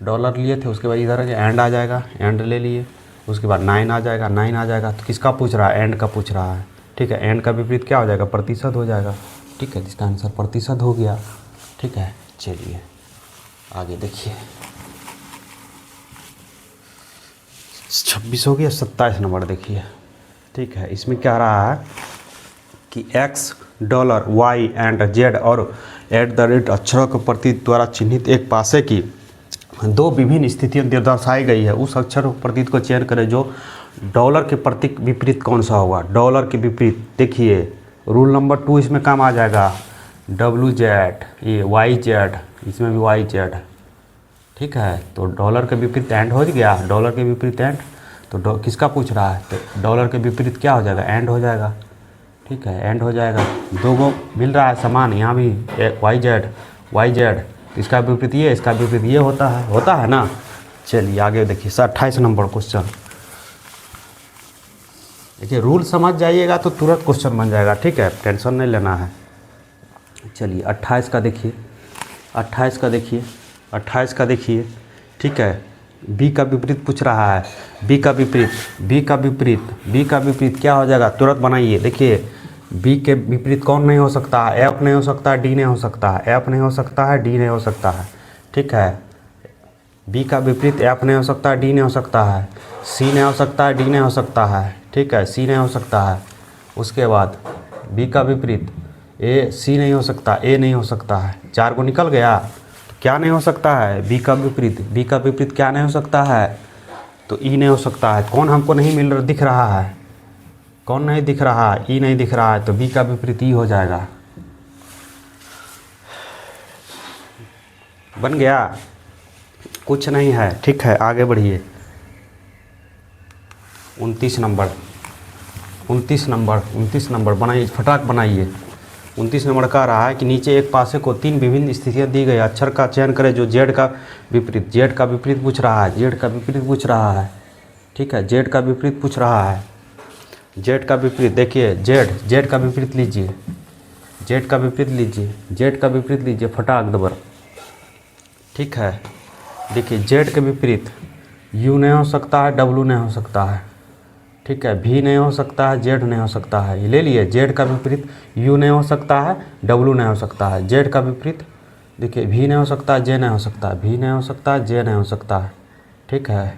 डॉलर लिए थे, उसके बाद इधर एंड आ जाएगा, एंड ले लिए, उसके बाद 9 आ जाएगा, 9 आ जाएगा, तो किसका पूछ रहा है, एंड का पूछ रहा है, ठीक है, एंड का विपरीत क्या हो जाएगा, प्रतिशत हो जाएगा, ठीक है, इसका आंसर प्रतिशत हो गया, ठीक है। चलिए आगे देखिए, 26 हो गया, 27 नंबर देखिए, ठीक है। इसमें क्या रहा है कि X, dollar, Y and Z और @ अक्षरों के प्रतीक द्वारा चिन्हित एक पासे की 2 विभिन्न स्थितियां दर्शाई गई है, उस अक्षर प्रतीक को चयन करें जो डॉलर के प्रतीक विपरीत कौन सा होगा, डॉलर के विपरीत, देखिए रूल नंबर 2 इसमें काम आ जाएगा, WZ, ये YZ, इसमें भी YZ, ठीक है। तो डॉलर के विपरीत एंड हो गया, डॉलर के विपरीत एंड, तो किसका पूछ रहा है, तो डॉलर के विपरीत क्या हो जाएगा, एंड हो जाएगा, ठीक है, एंड हो जाएगा, 2 गो मिल रहा है समान, यहाँ भी YZ, इसका विपरीत ये, इसका विपरीत ये होता है ना। चलिए आगे देखिए 28 नंबर क्वेश्चन, देखिए रूल समझ जाइएगा तो तुरंत क्वेश्चन बन जाएगा, ठीक है, टेंशन नहीं लेना है। चलिए 28 का देखिए, 28 का देखिए, ठीक है, बी का विपरीत पूछ रहा है, बी का विपरीत क्या हो जाएगा, तुरंत बनाइए, देखिए बी के विपरीत कौन नहीं हो सकता है, एफ नहीं हो सकता है, डी नहीं हो सकता है, एफ नहीं हो सकता है, डी नहीं हो सकता है, ठीक है। बी का विपरीत एफ नहीं हो सकता है, डी नहीं हो सकता है, सी नहीं हो सकता है, डी नहीं हो सकता है, ठीक है, सी नहीं हो सकता है। उसके बाद बी का विपरीत ए, सी नहीं हो सकता, ए नहीं हो सकता है, 4 को निकल गया, तो क्या नहीं हो सकता है, बी का विपरीत क्या नहीं हो सकता है, तो ई नहीं हो सकता है। कौन हमको नहीं दिख रहा है, कौन नहीं दिख रहा है, ई नहीं दिख रहा है, तो बी का विपरीत ई हो जाएगा, बन गया, कुछ नहीं है, ठीक है। आगे बढ़िए, 29 नंबर बनाइए, फटाक बनाइए। 29 नंबर कह रहा है कि नीचे एक पासे को 3 विभिन्न स्थितियां दी गई, अक्षर का चयन करें जो जेड का विपरीत पूछ रहा है, ठीक है, जेड का विपरीत पूछ रहा है, जेड का विपरीत, देखिए जेड का विपरीत लीजिए, जेड का विपरीत लीजिए फटाक दबर, ठीक है। देखिए जेड के विपरीत यू नहीं हो सकता है, डब्लू नहीं हो सकता है, ठीक है। भी नहीं हो सकता है, जेड नहीं हो सकता है, ये ले लिए। जेड का विपरीत यू नहीं हो सकता है, डब्लू नहीं हो सकता है। जेड का विपरीत देखिए, भी नहीं हो सकता है, जे नहीं हो सकता है, भी नहीं हो सकता है, जे नहीं हो सकता है, ठीक है।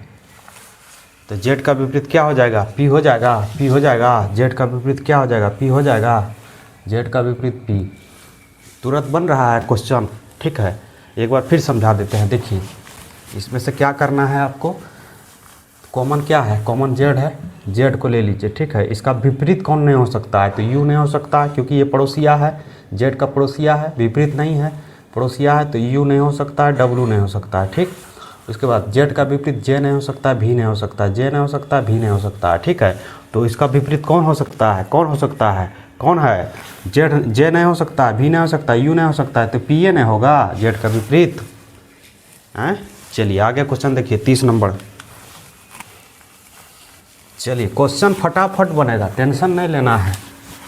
तो जेड का विपरीत क्या हो जाएगा, पी हो जाएगा, पी हो जाएगा। जेड का विपरीत क्या हो जाएगा, पी हो जाएगा। जेड का विपरीत पी, तुरंत बन रहा है क्वेश्चन, ठीक है। एक बार फिर समझा देते हैं। देखिए इसमें से क्या करना है आपको, कॉमन क्या है, कॉमन जेड है, जेड को ले लीजिए, ठीक है। इसका विपरीत कौन नहीं हो सकता है, तो यू नहीं हो सकता है क्योंकि ये पड़ोसिया है, जेड का पड़ोसिया है, विपरीत नहीं है, पड़ोसिया है, तो यू नहीं हो सकता है, डब्लू नहीं हो सकता है, ठीक। उसके बाद जेड का विपरीत जे नहीं हो सकता है, भी नहीं हो सकता है, जे नहीं हो सकता है, भी नहीं हो सकता है, ठीक है। तो इसका विपरीत कौन हो सकता है, कौन हो सकता है, कौन है, जेड, जे नहीं हो सकता है, भी नहीं हो सकता है, यू नहीं हो सकता है, तो पी ए नहीं होगा जेड का विपरीत हैं। चलिए आगे क्वेश्चन देखिए 30 नंबर। चलिए क्वेश्चन फटाफट बनेगा, टेंशन नहीं लेना है,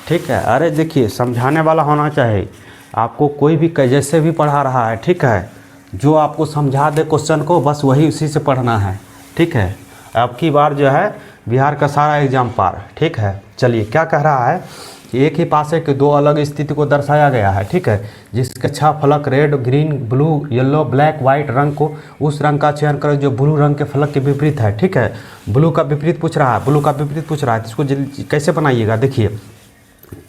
ठीक है। अरे देखिए समझाने वाला होना चाहिए आपको, कोई भी जैसे भी पढ़ा रहा है, ठीक है, जो आपको समझा दे क्वेश्चन को बस वही उसी से पढ़ना है, ठीक है। अब की बार जो है बिहार का सारा एग्जाम पार, ठीक है। चलिए क्या कह रहा है कि एक ही पासे के दो अलग स्थिति को दर्शाया गया है, ठीक है, जिसके 6 फलक red, green, blue, yellow, black, white रंग को उस रंग का चयन करो जो ब्लू रंग के फलक के विपरीत है, ठीक है। ब्लू का विपरीत पूछ रहा है, ब्लू का विपरीत पूछ रहा है, इसको कैसे बनाइएगा। देखिए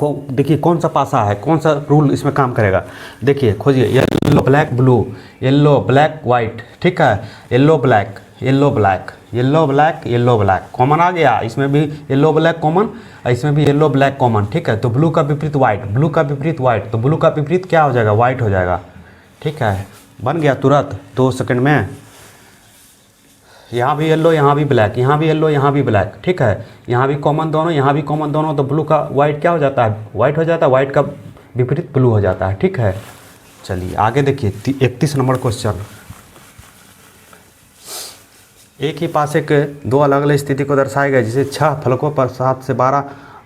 देखिए कौन सा पासा है, कौन सा रूल इसमें काम करेगा। देखिए खोजिए, yellow black blue, yellow black white, ठीक है, yellow black, yellow black, yellow black, yellow black, common आ गया, इसमें भी येलो ब्लैक कॉमन, इसमें भी येलो ब्लैक कॉमन, ठीक है। तो ब्लू का विपरीत वाइट, ब्लू का विपरीत वाइट, तो ब्लू का विपरीत क्या हो जाएगा, वाइट हो जाएगा, ठीक है। बन गया तुरंत 2 सेकंड में। यहाँ भी येलो, यहाँ भी ब्लैक, यहाँ भी येलो, यहाँ भी ब्लैक, ठीक है। यहाँ भी कॉमन दोनों, यहाँ भी कॉमन दोनों, तो ब्लू का वाइट क्या हो जाता है, वाइट हो जाता है, वाइट का विपरीत ब्लू हो जाता है, ठीक है। चलिए आगे देखिए 31 नंबर क्वेश्चन। एक ही पासे के दो अलग अलग स्थिति को दर्शाए गए जिसे 6 फलकों पर 7 से 12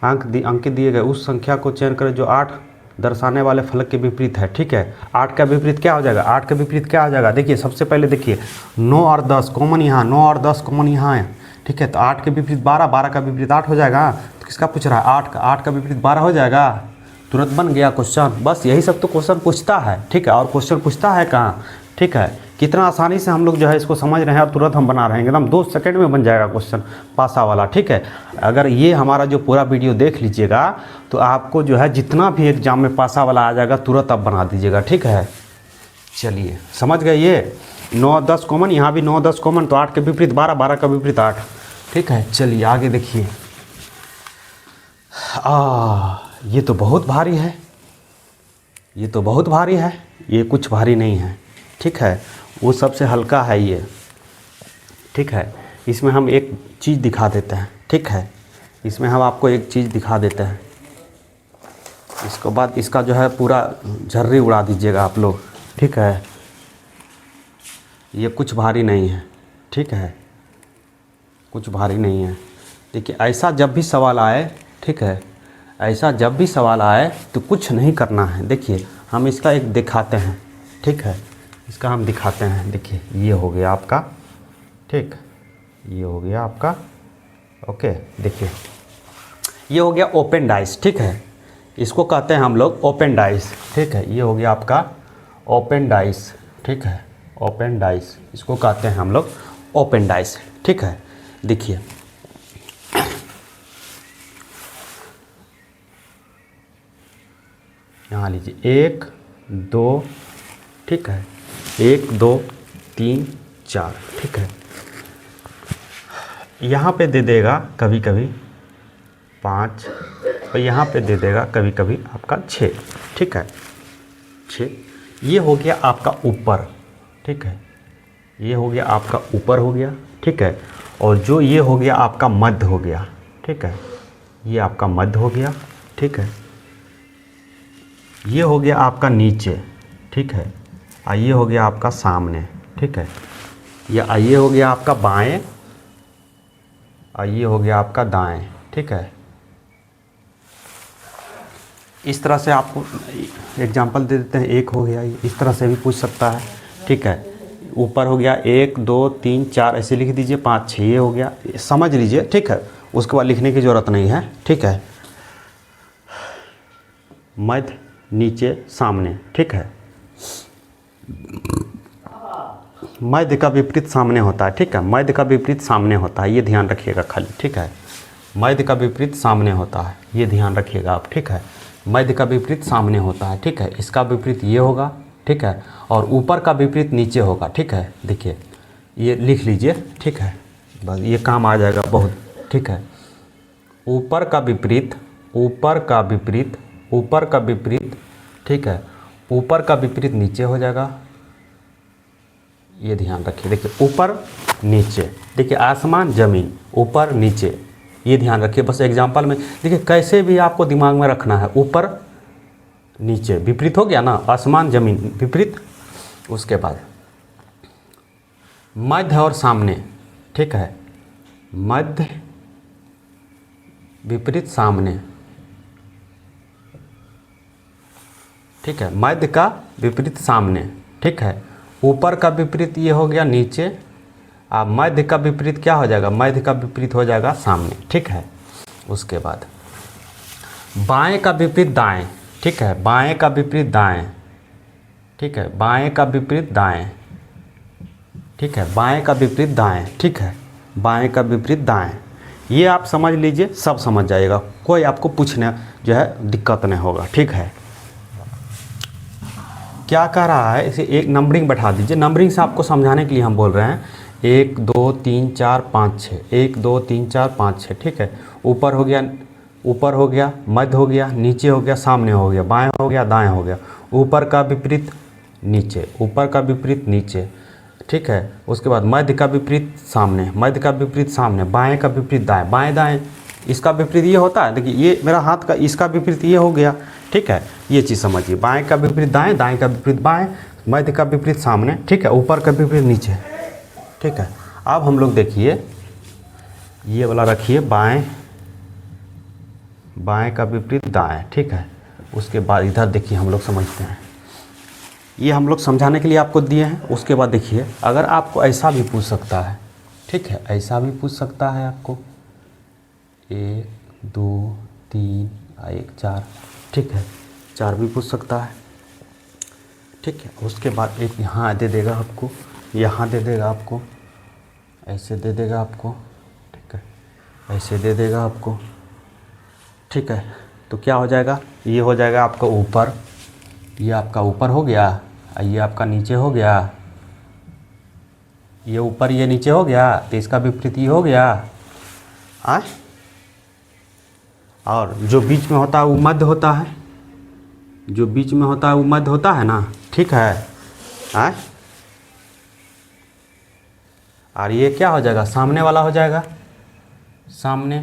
अंकित दिए गए, उस संख्या को चयन करें जो 8 दर्शाने वाले फलक के विपरीत है, ठीक है। 8 का विपरीत क्या हो जाएगा, 8 का विपरीत क्या हो जाएगा। देखिए सबसे पहले देखिए 9 और 10 कॉमन यहाँ, 9 और 10 कॉमन यहाँ है, ठीक है। तो 8 के विपरीत 12, 12 का विपरीत 8 हो जाएगा। तो किसका पूछ रहा है, 8 का विपरीत 12 हो जाएगा, तुरंत बन गया क्वेश्चन। बस यही सब तो क्वेश्चन पूछता है, ठीक है। और क्वेश्चन पूछता है कहाँ, ठीक है। कितना आसानी से हम लोग जो है इसको समझ रहे हैं और तुरंत हम बना रहे हैं, एकदम 2 सेकंड में बन जाएगा क्वेश्चन पासा वाला, ठीक है। अगर ये हमारा जो पूरा वीडियो देख लीजिएगा तो आपको जो है जितना भी एग्जाम में पासा वाला आ जाएगा तुरंत आप बना दीजिएगा, ठीक है। चलिए समझ गए, ये 9 10 कॉमन, यहाँ भी 9 10 कॉमन, तो 8 के विपरीत 12, 12 का विपरीत 8, ठीक है। चलिए आगे देखिए, ये तो बहुत भारी है, ये तो बहुत भारी है, ये कुछ भारी नहीं है, ठीक है। वो सबसे हल्का है ये, ठीक है। इसमें हम एक चीज़ दिखा देते हैं, ठीक है। इसमें हम आपको एक चीज़ दिखा देते हैं, इसके बाद इसका जो है पूरा झर्री उड़ा दीजिएगा आप लोग, ठीक है। ये कुछ भारी नहीं है, ठीक है, कुछ भारी नहीं है। देखिए ऐसा जब भी सवाल आए, ठीक है, ऐसा जब भी सवाल आए तो कुछ नहीं करना है। देखिए हम इसका एक दिखाते हैं, ठीक है, इसका हम दिखाते हैं। देखिए ये हो गया आपका, ठीक, ये हो गया आपका, ओके। देखिए ये हो गया ओपन डाइस, ठीक है, इसको कहते हैं हम लोग ओपन डाइस, ठीक है। ये हो गया आपका ओपन डाइस, ठीक है, ओपन डाइस, इसको कहते हैं हम लोग ओपन डाइस, ठीक है। देखिए यहाँ लीजिए 1 2, ठीक है, 1 2 3 4, ठीक है। यहाँ पे दे देगा कभी कभी 5 और यहाँ पे दे देगा कभी कभी आपका 6, ठीक है, 6। ये हो गया आपका ऊपर, ठीक है, ये हो गया आपका ऊपर हो गया, ठीक है। और जो ये हो गया आपका मध्य हो गया, ठीक है, ये आपका मध्य हो गया, ठीक है। ये हो गया आपका नीचे, ठीक है, और ये हो गया आपका सामने, ठीक है। ये हो गया आपका बाएं और ये हो गया आपका दाएं, ठीक है। इस तरह से आपको एग्जांपल दे देते हैं, 1 हो गया, इस तरह से भी पूछ सकता है, ठीक है। ऊपर हो गया 1 2 3 4 ऐसे लिख दीजिए, 5 6 ये हो गया, समझ लीजिए, ठीक है। उसके बाद लिखने की ज़रूरत नहीं है, ठीक है। मध्य, नीचे, सामने, ठीक है। मध्य का विपरीत सामने होता है, ठीक है। मध्य का विपरीत सामने होता है, ये ध्यान रखिएगा खाली, ठीक है। मध्य का विपरीत सामने होता है, ये ध्यान रखिएगा आप, ठीक है। मध्य का विपरीत सामने होता है, ठीक है। इसका विपरीत ये होगा, ठीक है। और ऊपर का विपरीत नीचे होगा, ठीक है। देखिए ये लिख लीजिए, ठीक है, बस ये काम आ जाएगा बहुत, ठीक है। ऊपर का विपरीत, ऊपर का विपरीत, ऊपर का विपरीत, ठीक है। ऊपर का विपरीत नीचे हो जाएगा, ये ध्यान रखिए। देखिए ऊपर नीचे, देखिए आसमान ज़मीन, ऊपर नीचे, ये ध्यान रखिए। बस एग्जांपल में देखिए कैसे भी आपको दिमाग में रखना है, ऊपर नीचे विपरीत हो गया ना, आसमान ज़मीन विपरीत। उसके बाद मध्य और सामने, ठीक है। मध्य विपरीत सामने, ठीक है। मध्य का विपरीत सामने, ठीक है। ऊपर का विपरीत ये हो गया नीचे, अब मध्य का विपरीत क्या हो जाएगा, मध्य का विपरीत हो जाएगा सामने, ठीक है। उसके बाद बाएं का विपरीत दाएं, ठीक है। बाएं का विपरीत दाएं, ठीक है। बाएं का विपरीत दाएं, ठीक है। बाएं का विपरीत दाएं, ठीक है। बाएं का विपरीत दाएं, ये आप समझ लीजिए, सब समझ जाएगा, कोई आपको पूछने जो है दिक्कत नहीं होगा, ठीक है। क्या कह रहा है, इसे एक नंबरिंग बैठा दीजिए। नंबरिंग से आपको समझाने के लिए हम बोल रहे हैं 1 2 3 4 5 6, 1 2 3 4 5 6, ठीक है। ऊपर हो गया, ऊपर हो गया, मध्य हो गया, नीचे हो गया, सामने हो गया, बाएं हो गया, दाएं हो गया। ऊपर का विपरीत नीचे, ऊपर का विपरीत नीचे, ठीक है। उसके बाद मध्य का विपरीत सामने, मध्य का विपरीत सामने, बाएं का विपरीत दाएं, बाएं दाएं, इसका विपरीत ये होता है। देखिए ये मेरा हाथ का, इसका विपरीत ये हो गया, ठीक है। ये चीज़ समझिए, बाएं का विपरीत दाएं, दाएं का विपरीत बाएं, मध्य का विपरीत सामने, ठीक है। ऊपर का विपरीत नीचे, ठीक है। अब हम लोग देखिए ये वाला रखिए, बाएं, बाएं का विपरीत दाएं, ठीक है। उसके बाद इधर देखिए हम लोग समझते हैं, ये हम लोग समझाने के लिए आपको दिए हैं। उसके बाद देखिए अगर आपको ऐसा भी पूछ सकता है, ठीक है, ऐसा भी पूछ सकता है आपको 1 2 3 1 4, ठीक है, 4 भी पूछ सकता है, ठीक है। उसके बाद एक यहाँ दे देगा आपको, यहाँ दे देगा आपको, ऐसे दे देगा आपको, ठीक है, ऐसे दे देगा आपको, ठीक है। तो क्या हो जाएगा, ये हो जाएगा आपका ऊपर, ये आपका ऊपर हो गया, ये आपका नीचे हो गया, ये ऊपर ये नीचे हो गया, तो इसका विपरीत ये हो गया। और जो बीच में होता है वो मध्य होता है, जो बीच में होता है वो मध्य होता है ना, ठीक है। और ये क्या हो जाएगा, सामने वाला हो जाएगा, सामने,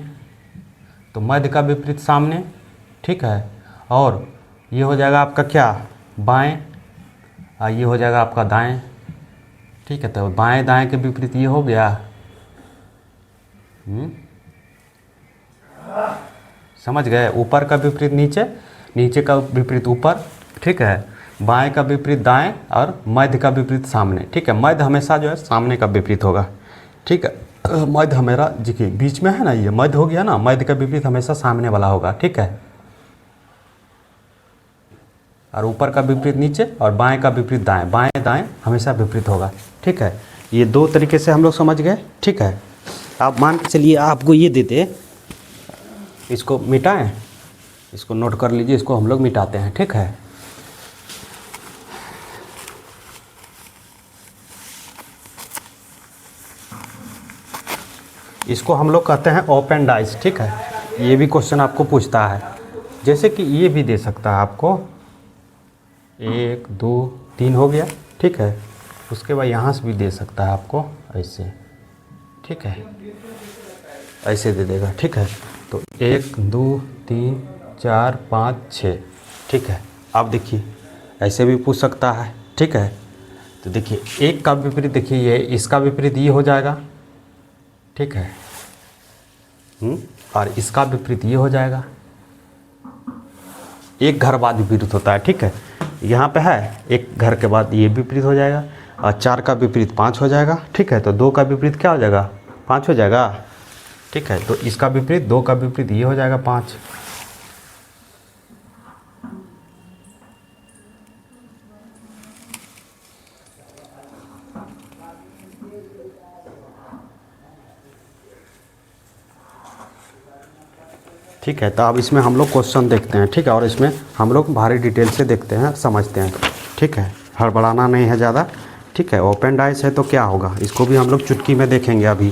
तो मध्य का विपरीत सामने, ठीक है। और ये हो जाएगा आपका क्या, बाएं, और ये हो जाएगा आपका दाएं, ठीक है। तो बाएं दाएं के विपरीत ये हो गया, समझ गए। ऊपर का विपरीत नीचे, नीचे का विपरीत ऊपर, ठीक है। बाएं का विपरीत दाएं और मध्य का विपरीत सामने, ठीक है। मध्य हमेशा जो है सामने का विपरीत होगा, ठीक है। मध्य हमारा देखिए बीच में है ना, ये मध्य हो गया ना, मध्य का विपरीत हमेशा सामने वाला होगा, ठीक है। और ऊपर का विपरीत नीचे और बाएं का विपरीत दाएं, बाएं दाएं हमेशा विपरीत होगा, ठीक है। ये 2 तरीके से हम लोग समझ गए, ठीक है। आप मान के चलिए आपको ये देते, इसको मिटाएं, इसको नोट कर लीजिए, इसको हम लोग मिटाते हैं, ठीक है। इसको हम लोग कहते हैं ओपन डाइस, ठीक है। ये भी क्वेश्चन आपको पूछता है, जैसे कि ये भी दे सकता है आपको 1 2 3 हो गया, ठीक है। उसके बाद यहाँ से भी दे सकता है आपको ऐसे, ठीक है, ऐसे दे देगा, ठीक है। तो 1 2 3 4 5 6, ठीक है। आप देखिए ऐसे भी पूछ सकता है, ठीक है। तो देखिए एक का विपरीत, देखिए ये इसका विपरीत ये हो जाएगा, ठीक है। और इसका विपरीत ये हो जाएगा, एक घर बाद विपरीत होता है, ठीक है। यहाँ पे है एक घर के बाद ये विपरीत हो जाएगा, और 4 का विपरीत 5 हो जाएगा, ठीक है। तो 2 का विपरीत क्या हो जाएगा, 5 हो जाएगा, ठीक है। तो इसका विपरीत, 2 का विपरीत ये हो जाएगा 5। ठीक है। तो अब इसमें हम लोग क्वेश्चन देखते हैं, ठीक है, और इसमें हम लोग भारी डिटेल से देखते हैं, समझते हैं, ठीक है, हड़बड़ाना नहीं है ज़्यादा, ठीक है। ओपन डाइस है तो क्या होगा, इसको भी हम लोग चुटकी में देखेंगे अभी,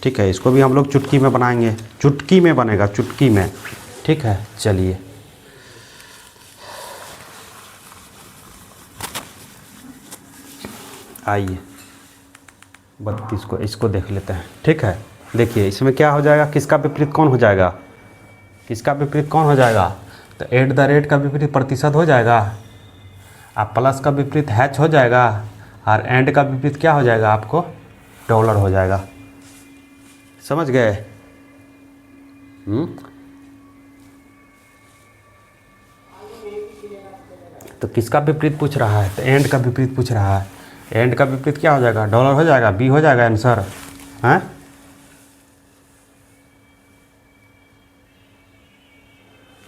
ठीक है, इसको भी हम लोग चुटकी में बनाएंगे, चुटकी में बनेगा, चुटकी में, ठीक है। चलिए आइए 32 को, इसको देख लेते हैं, ठीक है। देखिए इसमें क्या हो जाएगा, किसका विपरीत कौन हो जाएगा, किसका विपरीत कौन हो जाएगा, तो एट द रेट का विपरीत प्रतिशत हो जाएगा, अब प्लस का विपरीत हैच हो जाएगा, और एंड का विपरीत क्या हो जाएगा आपको, डॉलर हो जाएगा। समझ गए? तो किसका विपरीत पूछ रहा है, तो एंड का विपरीत पूछ रहा है। एंड का विपरीत क्या हो जाएगा, डॉलर हो जाएगा, बी हो जाएगा आंसर, हैं?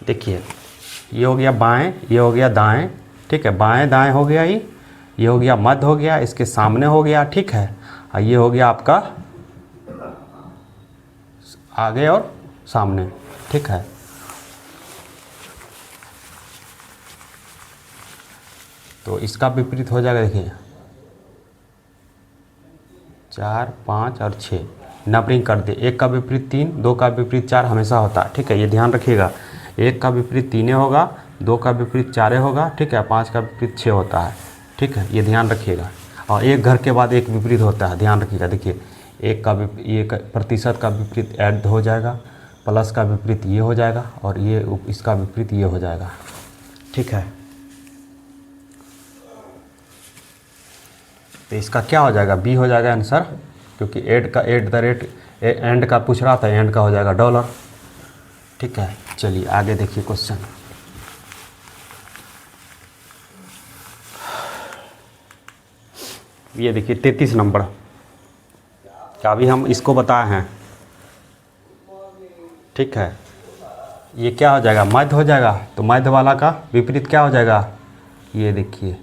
देखिए ये हो गया बाएं, ये हो गया दाएं, ठीक है, बाएं दाएं हो गया, ये हो गया मध्य हो गया, इसके सामने हो गया, ठीक है, और ये हो गया आपका आगे और सामने, ठीक है। तो इसका विपरीत हो जाएगा, देखिए 4, 5 और 6 नंबरिंग कर दे, एक का विपरीत 3, 2 का विपरीत 4 हमेशा होता है, ठीक है, ये ध्यान रखिएगा। एक का विपरीत 3 होगा, 2 का विपरीत 4 होगा, ठीक है, 5 का विपरीत 6 होता है, ठीक है, ये ध्यान रखिएगा। और एक घर के बाद एक विपरीत होता है, ध्यान रखिएगा। देखिए एक का ये प्रतिशत का विपरीत ऐड हो जाएगा, प्लस का विपरीत ये हो जाएगा, और ये इसका विपरीत ये हो जाएगा, ठीक है। तो इसका क्या हो जाएगा, बी हो जाएगा आंसर, क्योंकि एट द रेट एंड का पूछ रहा था, एंड का हो जाएगा डॉलर, ठीक है। चलिए आगे देखिए क्वेश्चन। ये देखिए 33 नंबर, अभी हम इसको बताए हैं, ठीक है। ये क्या हो जाएगा, मध्य हो जाएगा, तो मध्य वाला का विपरीत क्या हो जाएगा, ये देखिए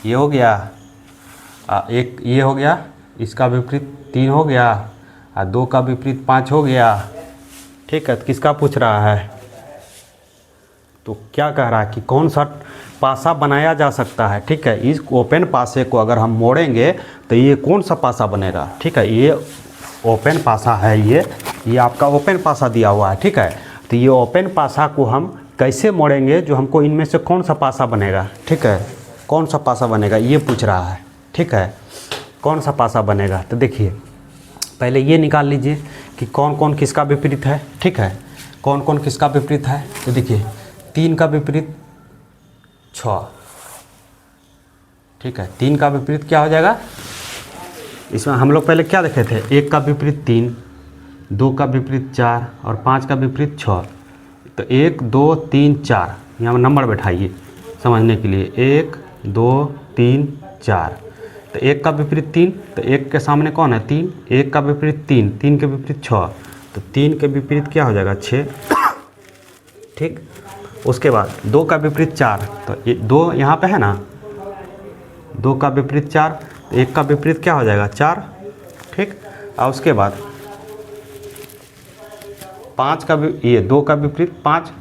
ये हो गया, एक ये हो गया, इसका विपरीत 3 हो गया, और 2 का विपरीत 5 हो गया, ठीक है। तो किसका पूछ रहा है, तो क्या कह रहा है कि कौन सा पासा बनाया जा सकता है, ठीक है। इस ओपन पासे को अगर हम मोड़ेंगे तो ये कौन सा पासा बनेगा, ठीक है, ये ओपन पासा है, ये आपका ओपन पासा दिया हुआ है, ठीक है। तो ये ओपन पासा को हम कैसे मोड़ेंगे, जो हमको इनमें से कौन सा पासा बनेगा, ठीक है, कौन सा पासा बनेगा ये पूछ रहा है, ठीक है, कौन सा पासा बनेगा। तो देखिए पहले ये निकाल लीजिए कि कौन कौन किसका विपरीत है, ठीक है, कौन कौन किसका विपरीत है। तो देखिए 3 का विपरीत 6, ठीक है, 3 का विपरीत क्या हो जाएगा, इसमें हम लोग पहले क्या देखे थे, 1 का विपरीत 3, 2 का विपरीत 4 और 5 का विपरीत 6। तो 1 2 3 4 यहाँ नंबर बैठाइए समझने के लिए, 1 2 3 4। तो 1 का विपरीत 3, तो 1 के सामने कौन है 3, 1 का विपरीत 3, 3 के विपरीत 6, तो 3 के विपरीत क्या हो जाएगा 6, ठीक। उसके बाद 2 का विपरीत 4, तो 2 यहाँ पे है ना, 2 का विपरीत 4, तो 1 का विपरीत क्या हो जाएगा 4, ठीक। और उसके बाद 5 का ये 2 का विपरीत 5,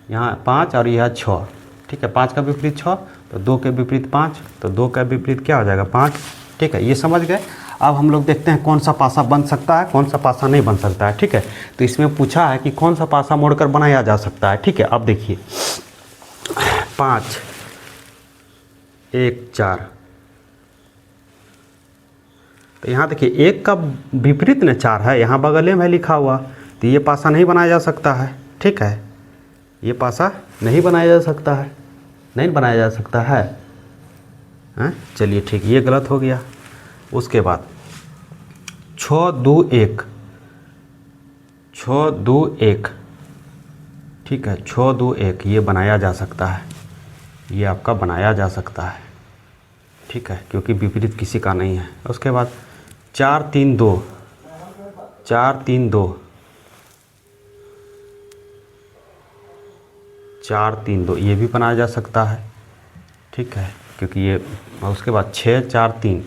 यहाँ 5 और यह 6, ठीक है, 5 का विपरीत 6, तो 2 के विपरीत 5, तो 2 का विपरीत क्या हो जाएगा 5, ठीक है, ये समझ गए। अब हम लोग देखते हैं कौन सा पासा बन सकता है, कौन सा पासा नहीं बन सकता है, ठीक है। तो इसमें पूछा है कि कौन सा पासा मोड़कर बनाया जा सकता है, ठीक है। अब देखिए 5 1 4, तो यहाँ देखिए 1 का विपरीत न 4 है, यहाँ बगल में है लिखा हुआ, तो ये पासा नहीं बनाया जा सकता है, ठीक है, ये पासा नहीं बनाया जा सकता है, नहीं बनाया जा सकता है, हैं। चलिए ठीक, ये गलत हो गया। उसके बाद 6 2 1, 6 2 1, ठीक है, 6 2 1 ये बनाया जा सकता है, ये आपका बनाया जा सकता है, ठीक है, क्योंकि विपरीत किसी का नहीं है। उसके बाद 4 3 2, 4 3 2, 4 3 2 ये भी बनाया जा सकता है, ठीक है, क्योंकि ये उसके बाद 6 4 3,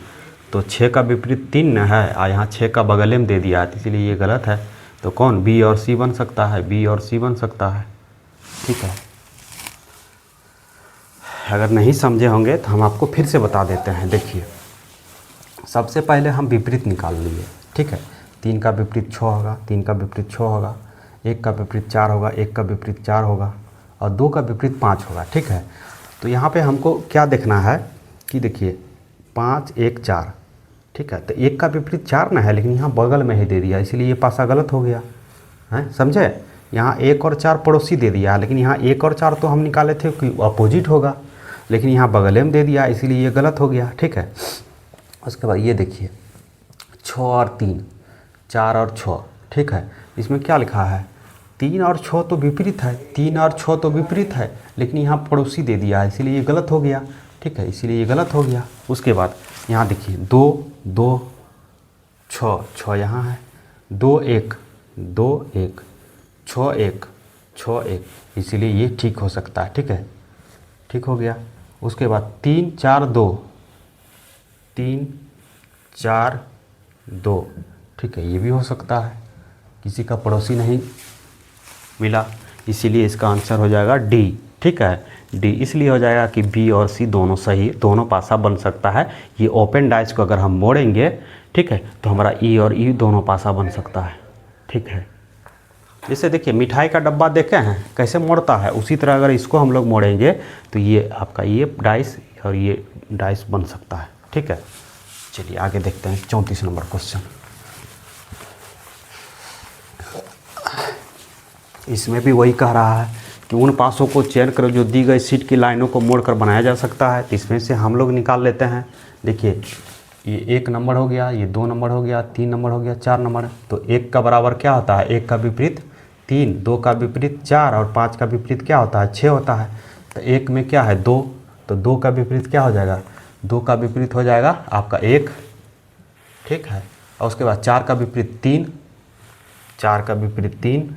तो 6 का विपरीत 3 न है, और यहाँ 6 का बगले में दे दिया है, इसलिए ये गलत है। तो कौन, बी और सी बन सकता है, बी और सी बन सकता है, ठीक है। अगर नहीं समझे होंगे तो हम आपको फिर से बता देते हैं। देखिए, सबसे पहले हम विपरीत निकाल लिए, ठीक है। 3 का विपरीत 6 होगा, 3 का विपरीत 6 होगा, 1 का विपरीत 4 होगा, 1 का विपरीत 4 होगा, और 2 का विपरीत 5 होगा, ठीक है। तो यहाँ पे हमको क्या देखना है कि देखिए 5 1 4, ठीक है। तो 1 का विपरीत 4 ना है, लेकिन यहाँ बगल में ही दे दिया, इसीलिए ये पासा गलत हो गया है, समझे। यहाँ 1 और 4 पड़ोसी दे दिया, लेकिन यहाँ 1 और 4 तो हम निकाले थे कि अपोजिट होगा, लेकिन यहाँ बगले में दे दिया, इसीलिए ये गलत हो गया, ठीक है। उसके बाद ये देखिए 6 और 3, 4 और 6, ठीक है। इसमें क्या लिखा है, 3 और 6 तो विपरीत है, 3 और 6 तो विपरीत है, लेकिन यहाँ पड़ोसी दे दिया है, इसीलिए ये गलत हो गया, ठीक है, इसीलिए ये गलत हो गया। उसके बाद यहाँ देखिए 2 2 6 6 यहाँ है, 2 1 2 1 6 1 6 1, इसीलिए ये ठीक हो सकता है, ठीक है, ठीक हो गया। उसके बाद 3 4 2 3 4 2, ठीक है, ये भी हो सकता है, किसी का पड़ोसी नहीं मिला, इसीलिए इसका आंसर हो जाएगा डी, ठीक है। डी इसलिए हो जाएगा कि बी और सी दोनों सही, दोनों पासा बन सकता है। ये ओपन डाइस को अगर हम मोड़ेंगे, ठीक है, तो हमारा ई और ई दोनों पासा बन सकता है, ठीक है। जैसे देखिए मिठाई का डब्बा देखे हैं कैसे मोड़ता है, उसी तरह अगर इसको हम लोग मोड़ेंगे तो ये आपका ये डाइस और ये डाइस बन सकता है, ठीक है। चलिए आगे देखते हैं 34 नंबर क्वेश्चन। इसमें भी वही कह रहा है कि उन पासों को चयन करो जो दी गई सीट की लाइनों को मोड़कर बनाया जा सकता है। इसमें से हम लोग निकाल लेते हैं। देखिए ये 1 नंबर हो गया, ये 2 नंबर हो गया, 3 नंबर हो गया, 4 नंबर। तो 1 का बराबर क्या होता है, 1 का विपरीत 3, 2 का विपरीत 4 और 5 का विपरीत क्या होता है, 6 होता है। तो 1 में क्या है 2, तो 2 का विपरीत क्या हो जाएगा, 2 का विपरीत हो जाएगा आपका 1, ठीक है। और उसके बाद 4 का विपरीत 3, 4 का विपरीत 3,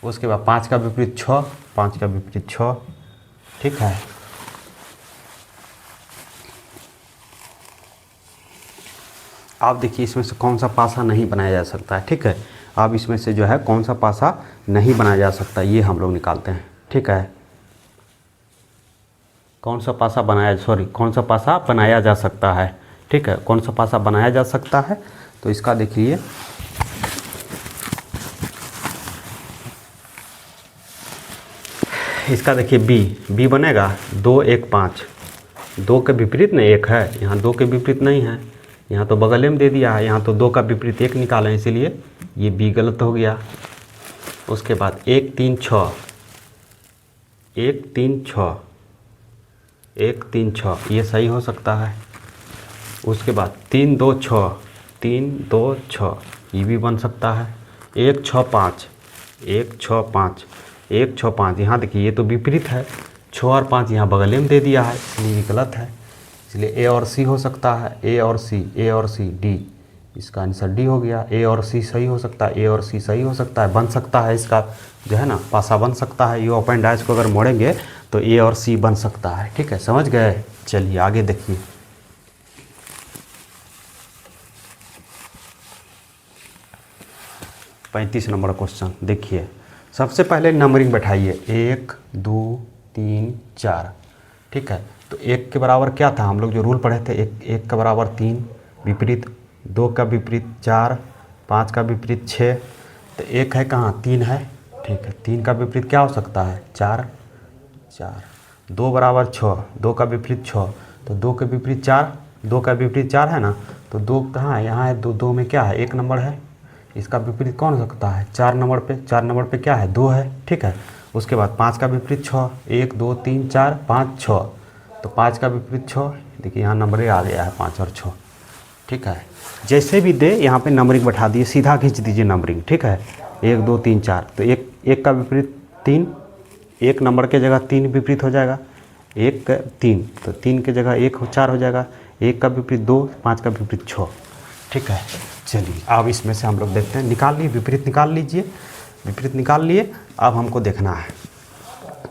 उसके बाद 5 का विपरीत 6, 5 का विपरीत 6, ठीक है। आप देखिए इसमें से कौन सा पासा नहीं बनाया जा सकता है, ठीक है। अब इसमें से जो है कौन सा पासा नहीं बनाया जा सकता ये हम लोग निकालते हैं, ठीक है। कौन सा पासा बनाया जा सकता है, ठीक है। कौन सा पासा बनाया जा सकता है, तो इसका देखिए इसका देखिए बी बनेगा 2 1 5, 2 के विपरीत ना 1 है, यहाँ 2 के विपरीत नहीं है, यहाँ तो बगल में दे दिया है, यहाँ तो 2 का विपरीत 1 निकालें, इसीलिए ये बी गलत हो गया। उसके बाद 1 3 6, 1 3 6, 1 3 6 ये सही हो सकता है। उसके बाद 3 2 6, 3 2 6 ये भी बन सकता है। 1 6 5, 1 6 5, 1 6 5, यहाँ देखिए ये तो विपरीत है, 6 और 5 यहाँ बगल में दे दिया है, इसलिए ये गलत है। इसलिए ए और सी हो सकता है, ए और सी डी, इसका आंसर डी हो गया। ए और सी सही हो सकता है, ए और सी सही हो सकता है, बन सकता है, इसका जो है ना पासा बन सकता है। ये ओपन डाइस को अगर मोड़ेंगे तो ए और सी बन सकता है, ठीक है, समझ गए। चलिए आगे देखिए 35 नंबर क्वेश्चन। देखिए सबसे पहले नंबरिंग बैठाइए 1 2 3 4, ठीक है। तो 1 के बराबर क्या था, हम लोग जो रूल पढ़े थे, 1 का बराबर 3 विपरीत, 2 का विपरीत 4, 5 का विपरीत 6, तो 1 है कहाँ 3 है, ठीक है। 3 का विपरीत क्या हो सकता है 4, 2 बराबर 6, 2 का विपरीत 6, तो 2 के विपरीत 4, 2 का विपरीत 4 है ना, तो 2 कहाँ है, यहाँ है, 2 में क्या है 1 नंबर है, इसका विपरीत कौन हो सकता है 4 नंबर पे क्या है 2 है, ठीक है। उसके बाद 5 का विपरीत 6, 1 2 3 4 5 6, तो 5 का विपरीत 6, देखिए यहाँ नंबर आ गया है 5 और 6, ठीक है। जैसे भी दे यहाँ पे नंबरिंग बैठा दिए, सीधा खींच दीजिए नंबरिंग, ठीक है। 1 2 3 4, तो 1 का विपरीत 3, 1 नंबर के जगह 3 विपरीत हो जाएगा, 1 3, तो 3 के जगह 1 4 हो जाएगा, 1 का विपरीत 2, 5 का विपरीत 6, ठीक है। चलिए अब इसमें से हम लोग देखते हैं, निकाल लिए, विपरीत निकाल लीजिए, विपरीत निकाल लिए। अब हमको देखना है,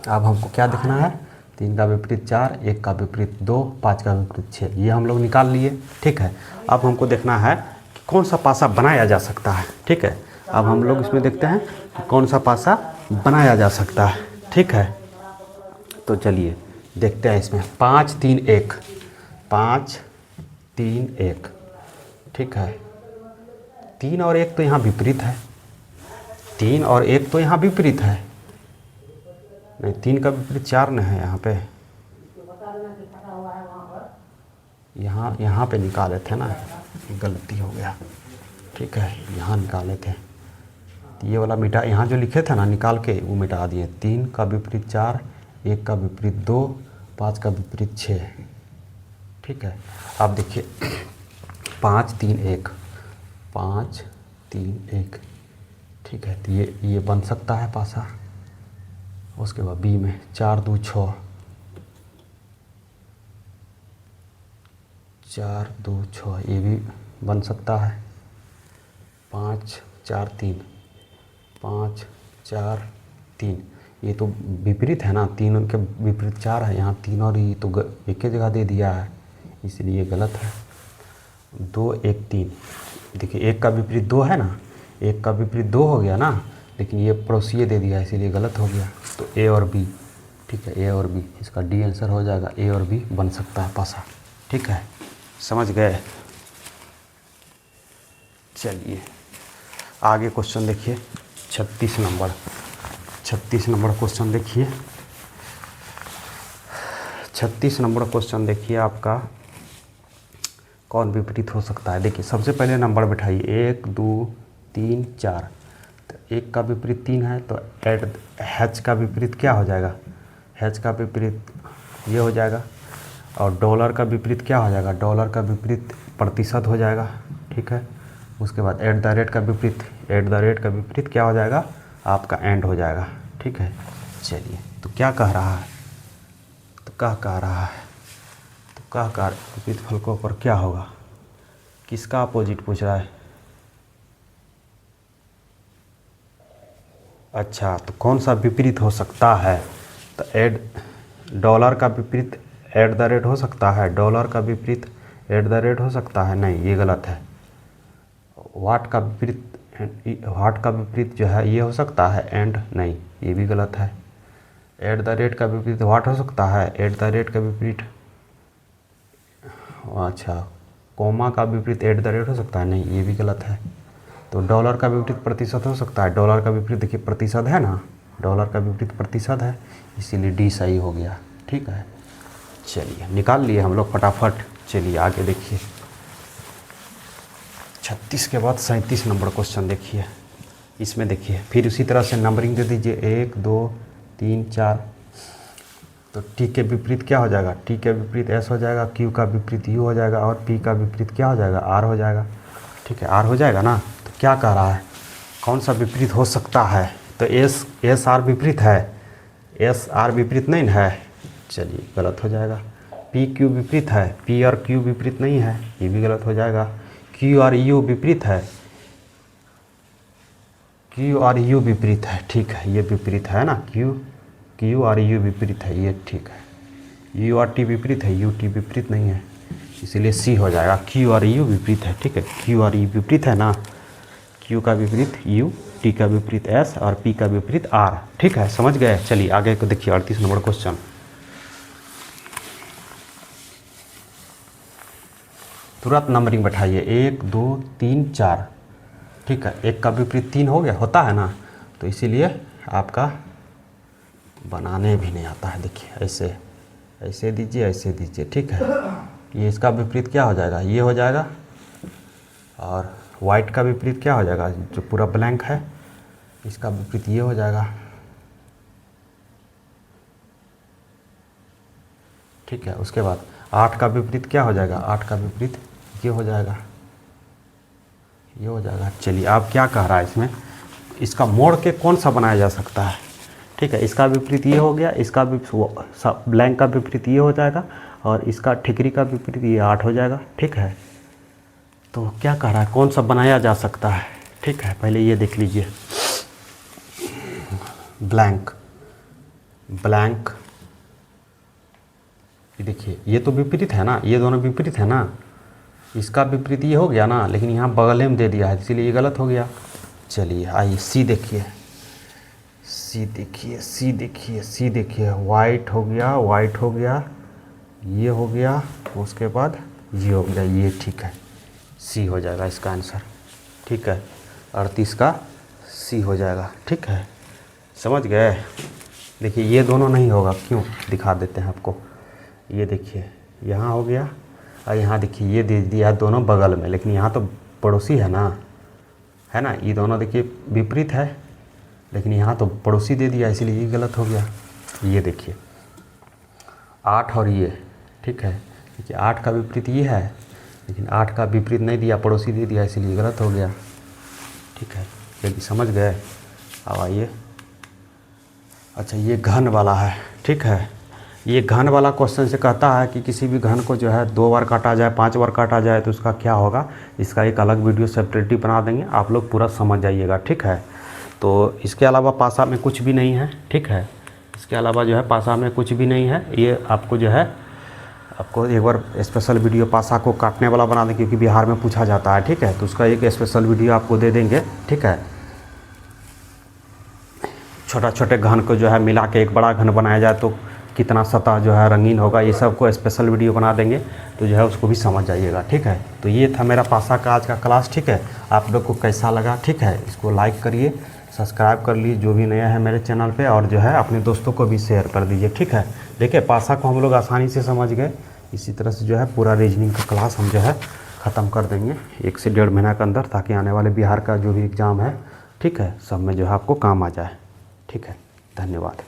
अब हमको क्या देखना है, 3 का विपरीत 4, 1 का विपरीत 2, 5 का विपरीत 6, ये हम लोग निकाल लिए। ठीक है, अब हमको देखना है कि कौन सा पासा बनाया जा सकता है। ठीक है, अब हम लोग इसमें देखते हैं कि कौन सा पासा बनाया जा सकता है। ठीक है, तो चलिए देखते हैं इसमें 5 3 1, 5 3 1। ठीक है, 3 और 1 तो यहाँ विपरीत है, 3 और 1 तो यहाँ विपरीत है, नहीं 3 का विपरीत 4 न है यहाँ पे, यहाँ पे निकाले थे ना, गलती हो गया। ठीक है, यहाँ निकाले थे, ये वाला मिटा, यहाँ जो लिखे थे ना निकाल के वो मिटा दिए। 3 का विपरीत 4, 1 का विपरीत 2, 5 का विपरीत 6। ठीक है, अब देखिए 5 3 1, 5 3 1। ठीक है, तो ये बन सकता है पासा। उसके बाद बी में 4 2 6, 4 2 6, ये भी बन सकता है। 5 4 3, 5 4 3, ये तो विपरीत है ना, 3 के विपरीत 4 है, यहाँ 3 और ये तो एक ही जगह दे दिया है, इसलिए गलत है। 2 1 3, देखिए 1 का विपरीत 2 है ना, 1 का विपरीत 2 हो गया ना, लेकिन ये पड़ोसीय दे दिया इसीलिए गलत हो गया। तो ए और बी, ठीक है, ए और बी, इसका डी आंसर हो जाएगा, ए और बी बन सकता है पासा। ठीक है, समझ गए। चलिए आगे क्वेश्चन देखिए, 36 नंबर, 36 नंबर क्वेश्चन देखिए, 36 नंबर क्वेश्चन देखिए आपका, कौन विपरीत हो सकता है। देखिए सबसे पहले नंबर बिठाइए, 1 2 3 4, तो 1 का विपरीत 3 है, तो एच का विपरीत क्या हो जाएगा, एच का विपरीत ये हो जाएगा, और डॉलर का विपरीत क्या हो जाएगा, डॉलर का विपरीत प्रतिशत हो जाएगा। ठीक है, उसके बाद एट द रेट का विपरीत, एट द रेट का विपरीत क्या हो जाएगा, आपका एंड हो जाएगा। ठीक है, चलिए तो क्या कह रहा है, तो क्या कह रहा है, तो क्या कह विपरीत फलकों पर क्या होगा, किसका अपोजिट पूछ रहा है। अच्छा, तो कौन सा विपरीत हो सकता है, तो डॉलर का विपरीत एट द रेट हो सकता है, डॉलर का विपरीत एट द रेट हो सकता है, नहीं ये गलत है। वाट का विपरीत जो है ये हो सकता है एंड, नहीं ये भी गलत है। एट द रेट का विपरीत वाट हो सकता है, एट द रेट का विपरीत, अच्छा कोमा का विपरीत एट द रेट हो सकता है, नहीं ये भी गलत है। तो डॉलर का विपरीत प्रतिशत हो सकता है, डॉलर का विपरीत देखिए प्रतिशत है ना, डॉलर का विपरीत प्रतिशत है, इसीलिए डी सही हो गया। ठीक है, चलिए निकाल लिए हम लोग फटाफट। चलिए आगे देखिए, 36 के बाद 37 नंबर क्वेश्चन देखिए, इसमें देखिए फिर उसी तरह से नंबरिंग दे दीजिए, 1 2 3 4, तो टी के विपरीत क्या हो जाएगा, टी के विपरीत एस हो जाएगा, क्यू का विपरीत यू हो जाएगा, और पी का विपरीत क्या हो जाएगा, आर हो जाएगा। ठीक है, आर हो जाएगा ना, तो क्या कह रहा है, कौन सा विपरीत हो सकता है, तो एस आर विपरीत है, एस आर विपरीत नहीं है, चलिए गलत हो जाएगा। पी क्यू विपरीत है, पी और क्यू विपरीत नहीं है, ये भी गलत हो जाएगा। क्यू और यू विपरीत है, क्यू और यू विपरीत है, ठीक है ये विपरीत है ना, क्यू और यू विपरीत है, ये ठीक है। यू और टी विपरीत है, यू टी विपरीत नहीं है, इसीलिए सी हो जाएगा, क्यू और यू विपरीत है। ठीक है, क्यू और यू विपरीत है ना, क्यू का विपरीत यू, टी का विपरीत एस और पी का विपरीत आर। ठीक है, समझ गए। चलिए आगे को देखिए, 38 नंबर क्वेश्चन, तुरंत नंबरिंग बैठाइए, 1 2 3 4। ठीक है, 1 का विपरीत 3 हो गया, होता है ना, तो इसीलिए आपका बनाने भी नहीं आता है। देखिए ऐसे ऐसे दीजिए, ऐसे दीजिए। ठीक है, ये इसका विपरीत क्या हो जाएगा, ये हो जाएगा, और वाइट का विपरीत क्या हो जाएगा, जो पूरा ब्लैंक है इसका विपरीत ये हो जाएगा। ठीक है, उसके बाद 8 का विपरीत क्या हो जाएगा, 8 का विपरीत ये हो जाएगा, ये हो जाएगा। चलिए आप क्या कह रहा है इसमें, इसका मोड़ के कौन सा बनाया जा सकता है। ठीक है, इसका विपरीत ये हो गया, इसका ब्लैंक का विपरीत ये हो जाएगा, और इसका ठिकरी का विपरीत ये 8 हो जाएगा। ठीक है, तो क्या कह रहा है, कौन सा बनाया जा सकता है, ठीक है। पहले ये देख लीजिए, ब्लैंक ब्लैंक, ये देखिए ये तो विपरीत है ना, ये दोनों विपरीत है ना, इसका विपरीत ये हो गया ना, लेकिन यहाँ बगल में दे दिया है इसीलिए ये गलत हो गया। चलिए आइए सी देखिए, सी देखिए, सी देखिए, सी देखिए, वाइट हो गया, वाइट हो गया, ये हो गया, उसके बाद ये हो गया, ये ठीक है, सी हो जाएगा इसका आंसर, ठीक है। 38 का सी हो जाएगा, ठीक है, समझ गए। देखिए ये दोनों नहीं होगा, क्यों दिखा देते हैं आपको। ये देखिए यहाँ हो गया, और यहाँ देखिए ये दे दिया है दोनों बगल में, लेकिन यहाँ तो पड़ोसी है ना, है ना, ये दोनों देखिए विपरीत है, लेकिन यहाँ तो पड़ोसी दे दिया, इसीलिए ये गलत हो गया। ये देखिए 8 और ये, ठीक है, देखिए 8 का विपरीत ये है, लेकिन 8 का विपरीत नहीं दिया, पड़ोसी दे दिया, इसीलिए गलत हो गया, ठीक है। यदि समझ गए, अब आइए, अच्छा ये घन वाला है, ठीक है। ये घन वाला क्वेश्चन से कहता है कि किसी भी घन को जो है 2 बार काटा जाए, 5 बार काटा जाए तो उसका क्या होगा। इसका एक अलग वीडियो सेपरेटली बना देंगे, आप लोग पूरा समझ जाइएगा, ठीक है। तो इसके अलावा पासा में कुछ भी नहीं है, ठीक है, इसके अलावा जो है पासा में कुछ भी नहीं है। ये आपको जो है, आपको एक बार स्पेशल वीडियो पासा को काटने वाला बना दें, क्योंकि बिहार में पूछा जाता है, ठीक है, तो उसका एक स्पेशल वीडियो आपको दे देंगे, ठीक है। छोटा छोटे घन को जो है मिला के एक बड़ा घन बनाया जाए तो कितना सतह जो है रंगीन होगा, ये सब को स्पेशल वीडियो बना देंगे, तो जो है उसको भी समझ जाइएगा, ठीक है। तो ये था मेरा पासा का आज का क्लास, ठीक है। आप लोग को कैसा लगा, ठीक है, इसको लाइक करिए, सब्सक्राइब कर लीजिए जो भी नया है मेरे चैनल पे, और जो है अपने दोस्तों को भी शेयर कर दीजिए, ठीक है। देखिए पासा को हम लोग आसानी से समझ गए, इसी तरह से जो है पूरा रीजनिंग का क्लास हम जो है ख़त्म कर देंगे 1 से 1.5 महीना के अंदर, ताकि आने वाले बिहार का जो भी एग्ज़ाम है, ठीक है, सब में जो है आपको काम आ जाए, ठीक है। धन्यवाद।